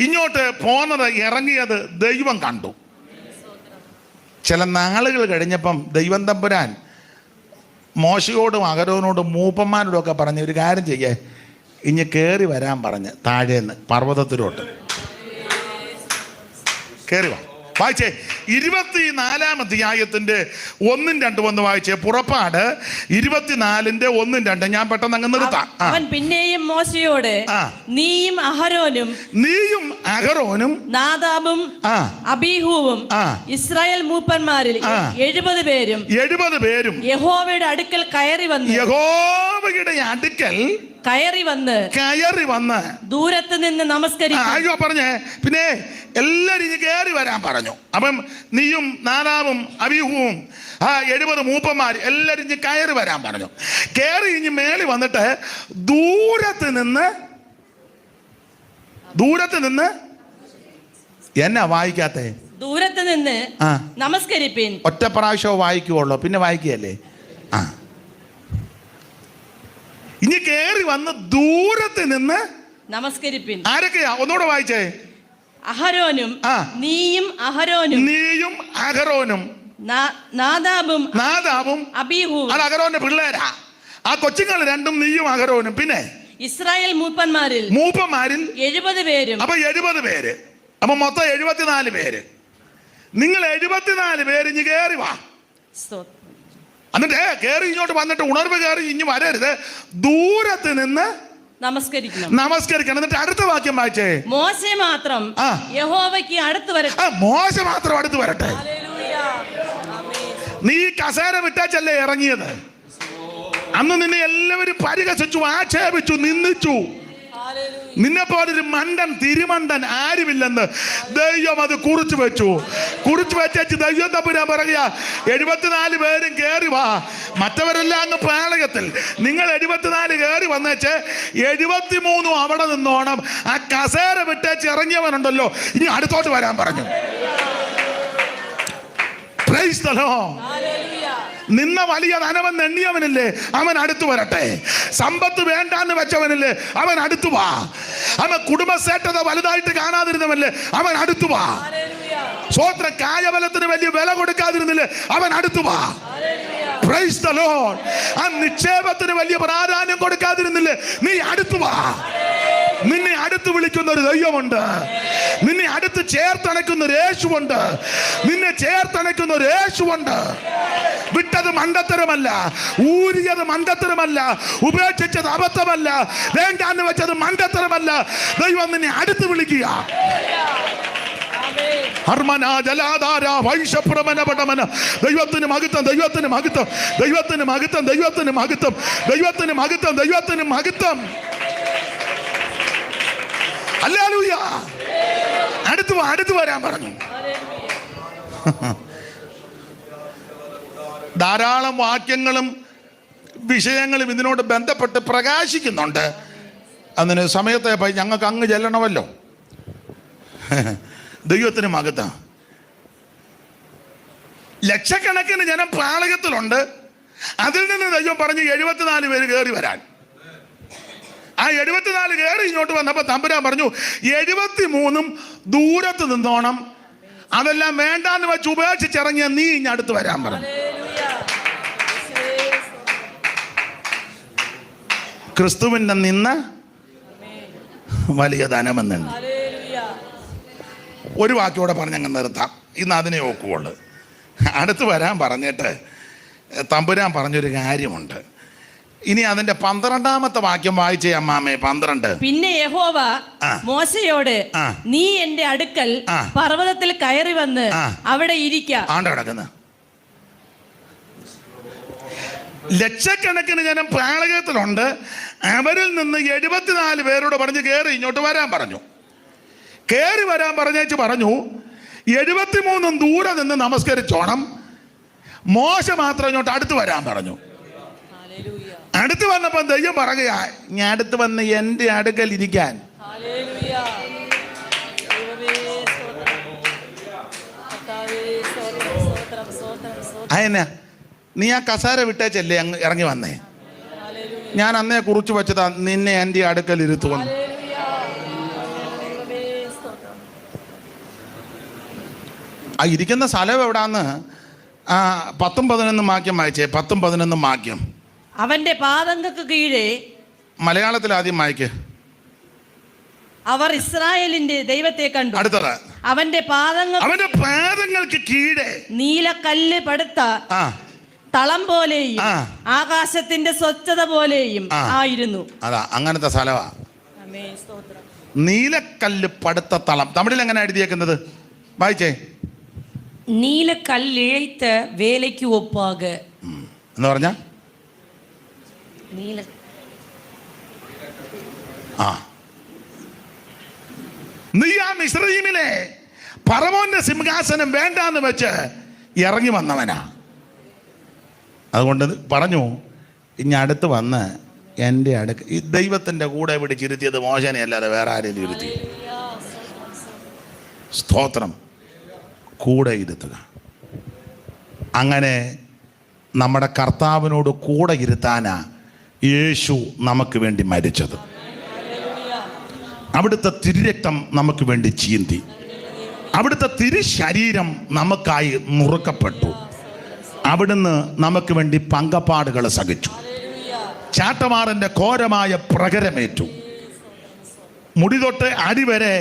ഇങ്ങോട്ട് പോന്നത് ഇറങ്ങിയത് ദൈവം കണ്ടു. ചില നാളുകൾ കഴിഞ്ഞപ്പം ദൈവം തമ്പുരാൻ മോശയോടും അഹരോനോടും മൂപ്പന്മാരോടും ഒക്കെ പറഞ്ഞ് ഒരു കാര്യം ചെയ്യേ, ഇനി കയറി വരാൻ പറഞ്ഞ് താഴേന്ന് പർവ്വതത്തിലോട്ട് കയറി വാ. വായിച്ചേ 24-ാം അധ്യായത്തിന്റെ 1-2 വന്ന് വായിച്ചേ. പുറപ്പാട് 24-ന്റെ 1-2. ഞാൻ പെട്ടെന്ന് അങ്ങ് നിർത്താം. അവൻ പിന്നെയും മോശയോട് നീയും അഹരോനും നാദാബും അബീഹൂവും ഇസ്രായേൽ മൂപ്പന്മാരിൽ 70 പേരും യഹോവയുടെ അടുക്കൽ കയറി വന്നു കയറി വന്ന് ദൂരത്ത് നിന്ന് നമസ്കരിക്കും. അയ്യോ പറഞ്ഞേ. പിന്നെ എല്ലാരും ഇനി കയറി വരാൻ പറഞ്ഞു. അപ്പം നീയും നാദാബും അബീഹുവും 70 മൂപ്പന്മാർ എല്ലാരും ഇനി കയറി വരാൻ പറഞ്ഞു. കയറി ഇനി മേളി വന്നിട്ട് ദൂരത്ത് നിന്ന് എന്നാ വായിക്കാത്തേ? ദൂരത്ത് നിന്ന് നമസ്കരിപ്പിൻ. ഒറ്റ പ്രാവശ്യമോ വായിക്കുവുള്ളൂ, പിന്നെ വായിക്കുകയല്ലേ? ഇനി കയറി വന്ന് ദൂരത്ത് നിന്ന് നമസ്കരിപ്പിൻ. ആരൊക്കെയാ? ഒന്നുകൂടെ വായിച്ചേ. അഹരോനും നീയും അഹരോനും നാദാബും അബീഹുവും. അത് അഹരോന്റെ പിള്ളേരാ. ആ കൊച്ചുങ്ങൾ രണ്ടും നീയും അഹരോനും. പിന്നെ ഇസ്രായേൽ മൂപ്പന്മാരിൽ 70 പേരും. അപ്പൊ 70 പേര്. അപ്പൊ മൊത്തം 74 പേര്. നിങ്ങൾ 74 പേര് ഇനി കയറി വാ. എന്നിട്ട് കയറി ഇങ്ങോട്ട് വന്നിട്ട് ഉണർവ് കയറി ഇനി വരരുത്. ദൂരത്ത് നിന്ന് നമസ്കരിക്കണം. എന്നിട്ട് അടുത്ത വാക്യം വായിച്ചേ. മോശ മാത്രം യഹോവയ്ക്ക് അടുത്ത് വരട്ടെ. മോശ മാത്രം അടുത്ത് വരട്ടെ. നീ കസേര വിട്ടാച്ചല്ലേ ഇറങ്ങിയത്? അന്ന് നിന്നെ എല്ലാവരും പരിഹസിച്ചു, ആക്ഷേപിച്ചു, നിന്ദിച്ചു. നിന്നെ പോലൊരു മണ്ടൻ തിരുമണ്ടൻ ആരുമില്ലെന്ന് ദൈവം അത് കുറിച്ചു വെച്ചു. ദൈവം തമ്പുരാൻ പറയുക, 74 പേരും കയറി വാ. മറ്റവരെല്ലാം അങ്ങ് പാളയത്തിൽ. നിങ്ങൾ 74 കയറി വന്നേച്ച് 73 അവിടെ നിന്നോണം. ആ കസേര വിട്ടേച്ച് ഇറങ്ങിയവനുണ്ടല്ലോ, ഇനി അടുത്തോട്ട് വരാൻ പറഞ്ഞു. Price the Lord. നിന്ന വലിയ ധനവൻ എണ്ണിയവനില്ലേ, അവൻ അടുത്തു വരട്ടെ. സമ്പത്ത് വേണ്ടാന്ന് വെച്ചവനില്ലേ, അവൻ അടുത്തു വാ. അവൻ കുടുംബശ്രേഷ്ഠത വലുതായിട്ട് കാണാതിരുന്നവനില്ലേ, അവൻ അടുത്തു വാ. സ്വോത്ര കായബലത്തിന് വലിയ വില കൊടുക്കാതിരുന്നില്ലേ, അവൻ അടുത്തു വാ. Price the Lord. ആ നിക്ഷേപത്തിന് വലിയ പ്രാധാന്യം കൊടുക്കാതിരുന്നില്ലേ, നീ അടുത്തു വാ. നിന്നെ അടുത്ത് വിളിക്കുന്ന ഒരു ദൈവമുണ്ട്. നിന്നെ അടുത്ത് ചേർത്തണയ്ക്കുന്ന ഒരു യേശുവുണ്ട്. നിന്നെ ചേർത്തണയ്ക്കുന്ന ഒരു യേശുവുണ്ട്. വിട്ടത് മണ്ടത്തരമല്ല, ഊരിയത് മണ്ടത്തരമല്ല, ഉപേക്ഷിച്ചത് അബദ്ധമല്ല, വേണ്ടാന്ന് വെച്ചത് മണ്ടത്തരമല്ല. ദൈവം നിന്നെ അടുത്ത് വിളിക്കുക. ദൈവത്തിന് മഹത്വം, ദൈവത്തിന് മഹത്വം, ദൈവത്തിന് മഹത്വം, ദൈവത്തിന് മഹത്വം, ദൈവത്തിന് മഹത്വം, ദൈവത്തിന് മഹത്വം. ഹല്ലേലൂയ. അടുത്ത് വരാൻ പറഞ്ഞു. ധാരാളം വാക്യങ്ങളും വിഷയങ്ങളും ഇതിനോട് ബന്ധപ്പെട്ട് പ്രകാശിക്കുന്നുണ്ട്. അതിന് സമയത്തെ ഞങ്ങൾക്ക് അങ്ങ് ചെല്ലണമല്ലോ. ദൈവത്തിന് മഹത്വം. ലക്ഷക്കണക്കിന് ജനം പാളയത്തിലുണ്ട്. അതിൽ നിന്ന് ദൈവം പറഞ്ഞു 74 പേര് കയറി വരാൻ. ആ 74 കയറി ഇങ്ങോട്ട് വന്നപ്പോൾ തമ്പുരാൻ പറഞ്ഞു 73 ദൂരത്ത് നിന്നോണം. അതെല്ലാം വേണ്ടാന്ന് വെച്ച് ഉപേക്ഷിച്ചിറങ്ങിയ നീ ഇനി അടുത്ത് വരാൻ പറഞ്ഞു. ക്രിസ്തുവിന്റെ നിന്ന് വലിയ ധനമെന്നുണ്ട്. ഒരു വാക്യോടെ പറഞ്ഞങ്ങ് നിർത്താം. ഇന്ന് അതിനെ ഒക്കുള്ളൂ. അടുത്ത് വരാൻ പറഞ്ഞിട്ട് തമ്പുരാൻ പറഞ്ഞൊരു കാര്യമുണ്ട്. ഇനി അതിന്റെ 12ാമത്തെ വാക്യം വായിച്ചേ അമ്മാമേ. 12. പിന്നെ യഹോവ മോശയോട്, നീ എന്റെ അടുക്കൽ പർവ്വതത്തിൽ കയറി വന്ന് അവിടെ ഇരിക്കാം. കിടക്കുന്ന ലക്ഷക്കണക്കിന് ജനം പാളയത്തിലുണ്ട്. അവരിൽ നിന്ന് 74 പേരോട് പറഞ്ഞു കയറി ഇങ്ങോട്ട് വരാൻ പറഞ്ഞു. കയറി വരാൻ പറഞ്ഞേച്ച് പറഞ്ഞു 73 ദൂരെ നിന്ന് നമസ്കരിച്ചോണം. മോശ മാത്രം ഇങ്ങോട്ട് അടുത്ത് വരാൻ പറഞ്ഞു. അടുത്ത് വന്നപ്പോൾ ദൈവം പറയുകയാ, ഞാൻ അടുത്ത് വന്ന് എൻ്റെ അടുക്കൽ ഇരിക്കാൻ. അതെന്നാ നീ ആ കസേര വിട്ടേച്ചല്ലേ അങ്ങ് ഇറങ്ങി വന്നേ? ഞാൻ അന്നേ കുറിച്ച് വെച്ചതാ നിന്നെ എൻ്റെ അടുക്കൽ ഇരുത്തുവന്നു. ആ ഇരിക്കുന്ന സ്ഥലം എവിടാന്ന് 10-11 വാക്യം വായിച്ചേ. 10-11 വാക്യം. അവന്റെ പാദങ്ങൾക്ക് കീഴെ, മലയാളത്തിൽ ആദ്യം വായിക്ക്. അവർ ഇസ്രായേലിന്റെ ദൈവത്തെ കണ്ടു. അടുത്തത് അവന്റെ പാദങ്ങൾക്ക് കീഴെ നീലക്കല്ല് പടുത്ത തളം പോലെയും ആകാശത്തിന്റെ സ്വച്ഛത പോലെയും ആയിരുന്നു. അതാ അങ്ങനത്തെ സ്ഥലമാ. നീലക്കല്ല് പടുത്ത തളം. തമിഴിൽ എങ്ങനെ എഴുതിയേക്കുന്നത് വായിച്ചേ. നീലക്കല്ല് ഇഴൈത്ത വേലയ്ക്ക് ഒപ്പാക എന്ന് പറഞ്ഞ ആ, നീ ആ മിസ്രയീമിലെ ഫറവോന്റെ സിംഹാസനം വേണ്ടാന്ന് വെച്ച് ഇറങ്ങി വന്നവനാ. അതുകൊണ്ട് പറഞ്ഞു, ഇനി അടുത്ത് വന്ന് എൻ്റെ അടുക്ക് ഈ ദൈവത്തിൻ്റെ കൂടെ പിടിച്ചിരുത്തിയത് മോശനെ അല്ലാതെ വേറെ ആരെയും ഇരുത്തി. സ്തോത്രം. കൂടെ ഇരുത്തുക. അങ്ങനെ നമ്മുടെ കർത്താവിനോട് കൂടെ ഇരുത്താനാ യേശു നമുക്ക് വേണ്ടി മരിച്ചത്. അവിടുത്തെ തിരുരക്തം നമുക്ക് വേണ്ടി ചീന്തി. അവിടുത്തെ തിരുശരീരം നമുക്കായി നുറുക്കപ്പെട്ടു. അവിടുന്ന് നമുക്ക് വേണ്ടി പങ്കപ്പാടുകൾ സഹിച്ചു. ചാട്ടമാറിൻ്റെ ഘോരമായ പ്രകരമേറ്റു. മുടി തൊട്ട് അടിവരെ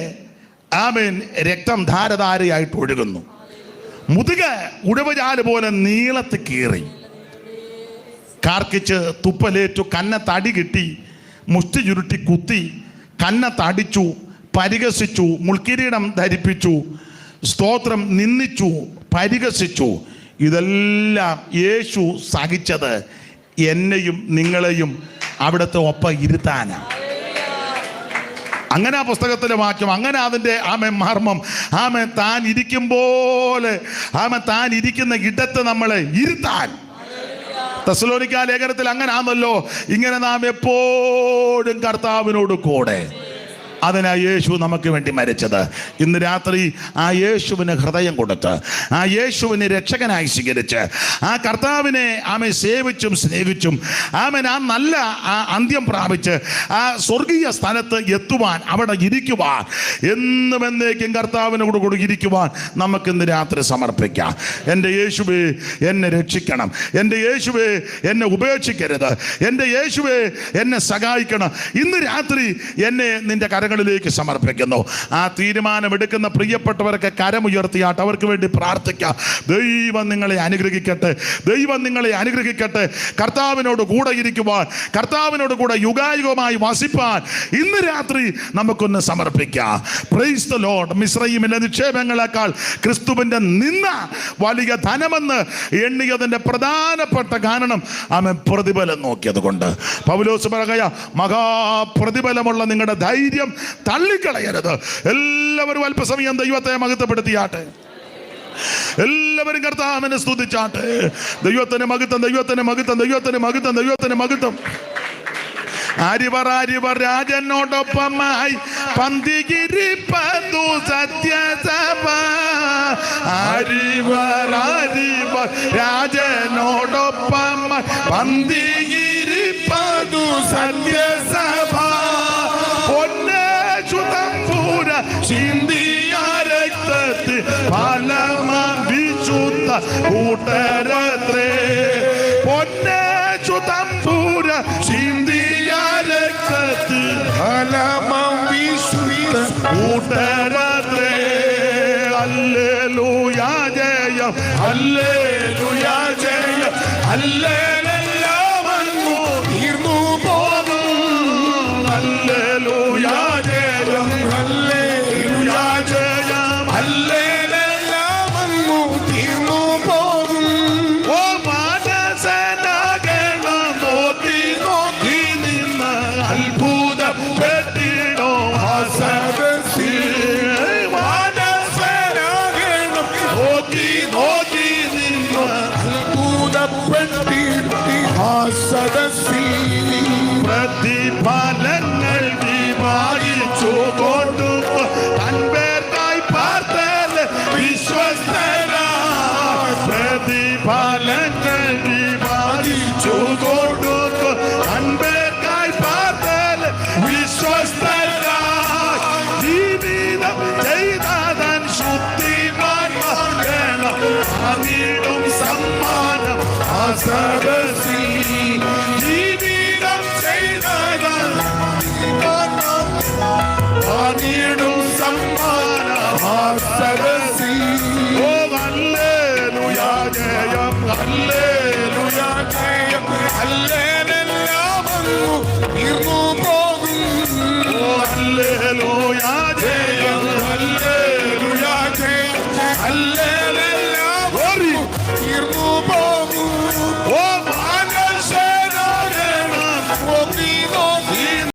ആമേൻ രക്തം ധാരധാരയായിട്ട് ഒഴുകുന്നു. മുതുക ഉടവുചാല് പോലെ നീളത്ത് കീറി. കാർക്കിച്ച് തുപ്പലേറ്റു. കന്നത്തടി കിട്ടി. മുഷ്ടി ചുരുട്ടി കുത്തി. കന്നത്തടിച്ചു. പരിഹസിച്ചു. മുൾക്കിരീടം ധരിപ്പിച്ചു. സ്തോത്രം. നിന്ദിച്ചു. പരിഹസിച്ചു. ഇതെല്ലാം യേശു സഹിച്ചത് എന്നെയും നിങ്ങളെയും അവിടുത്തെ ഒപ്പം ഇരുത്താനാണ്. അങ്ങനെ ആ പുസ്തകത്തിലെ വാക്യം, അങ്ങനെ അതിൻ്റെ മർമ്മം. താൻ ഇരിക്കും പോലെ താൻ ഇരിക്കുന്ന ഇടത്ത് നമ്മളെ ഇരുത്താൻ. തെസ്സലോനിക്ക ലേഖനത്തിൽ അങ്ങനെ ആണല്ലോ. ഇങ്ങനെ നാം എപ്പോഴും കർത്താവിനോട് കൂടെ. അതിനാ യേശു നമുക്ക് വേണ്ടി മരിച്ചത്. ഇന്ന് രാത്രി ആ യേശുവിന് ഹൃദയം കൊടുത്ത്, ആ യേശുവിനെ രക്ഷകനായി സ്വീകരിച്ച്, ആ കർത്താവിനെ സേവിച്ചും സ്നേഹിച്ചും ആ നല്ല ആ അന്ത്യം പ്രാപിച്ച് ആ സ്വർഗീയ സ്ഥലത്ത് എത്തുവാൻ, അവിടെ ഇരിക്കുവാൻ, എന്നും എന്നേക്കും കർത്താവിനോട് കൂടി ഇരിക്കുവാൻ നമുക്കിന്ന് രാത്രി സമർപ്പിക്കാം. എൻ്റെ യേശുവേ എന്നെ രക്ഷിക്കണം. എൻ്റെ യേശുവേ എന്നെ ഉപേക്ഷിക്കരുത്. എൻ്റെ യേശുവേ എന്നെ സഹായിക്കണം. ഇന്ന് രാത്രി എന്നെ നിന്റെ കരങ്ങളിലേക്ക് സമർപ്പിക്കുന്നു. ആ തീരുമാനമെടുക്കുന്ന പ്രിയപ്പെട്ടവരൊക്കെ കരമുയർത്തിയാട്ട് അവർക്ക് വേണ്ടി പ്രാർത്ഥിക്കാം. ദൈവം നിങ്ങളെ അനുഗ്രഹിക്കട്ടെ. ദൈവം നിങ്ങളെ അനുഗ്രഹിക്കട്ടെ. കർത്താവിനോട് കൂടെ ഇരിക്കുവാൻ, കർത്താവിനോട് കൂടെ യുഗായുഗമായി വസിപ്പാൻ ഇന്ന് രാത്രി നമുക്കൊന്ന് സമർപ്പിക്കാം. Praise the lord. മിസ്രയീമിലെ നിക്ഷേപങ്ങളെക്കാൾ ക്രിസ്തുവിന്റെ നിന്ന വലിയ ധനമെന്ന് എണ്ണിയതിന്റെ പ്രധാനപ്പെട്ട കാരണം അവൻ പ്രതിഫലം നോക്കിയത് കൊണ്ട്. പൗലോസ് പറയുക, മഹാപ്രതിഫലമുള്ള നിങ്ങളുടെ ധൈര്യം തള്ളിക്കളയരുത്. എല്ലാവരും അല്പസമയം ദൈവത്തെ മഹത്വപ്പെടുത്തിയാട്ടെ. എല്ലാവരും കർത്താവിനെ സ്തുതിച്ചാട്ടെ. ദൈവത്തിന് മഹത്വം, ദൈവത്തിന് മഹത്വം, ദൈവത്തിന് മഹത്വം, ദൈവത്തിന് മഹത്വം. ആരിവർ രാജനോടൊപ്പമായി പന്തികിരിപ്പതു സത്യസഭ. ആരിവർ രാജനോടൊപ്പമായി പന്തികിരിപ്പതു സത്യസഭ. പൊന്നേശുതമ്പൂര ചിന്തിയ രക്തത്തിൽ ഫലമാം വിശുദ്ധ കൂട്ടരത്രേ. പൊന്നേശുതമ്പൂര ചിന്തിയ രക്തത്തിൽ ഫലമാം വിശുദ്ധ കൂട്ടരത്രേ. ഹല്ലേലൂയ ജയം, ഹല്ലേലൂയ ജയം, ഹല്ലേലൂയ വന്നു തീർന്നു പോകും. ഹല്ലേലൂയ ജയം, ഹല്ലേലൂയ ജയം, ഹല്ലേലൂയ വന്നു തീർന്നു പോകും. ഓ മാനസനാകണം നോക്കി നോക്കി നിന്ന് അത്ഭുതപ്പെട്ടിടോ സദസ്സിൽ. മാനസനാകണം നോക്കി നോക്കി നിന്ന് അത്ഭുതപ്പെട്ടിടോ സദസ്സിൽ. പ്രതിഫലങ്ങൾ വിഭാഗിച്ചു കൊണ്ടു തൻപേർക്കായി പാർത്തൽ വിശ്വസ്തനായി. പ്രതിഫലങ്ങൾ വിഭാഗിച്ചു കൊണ്ടു തൻപേർക്കായി പാർത്തൽ വിശ്വസ്തനായി. ജീവിതം ചെയ്തതൻ ശുദ്ധിമാൻ മകണം അതിടും സമ്മാനം ആ സദസ്സിൽ.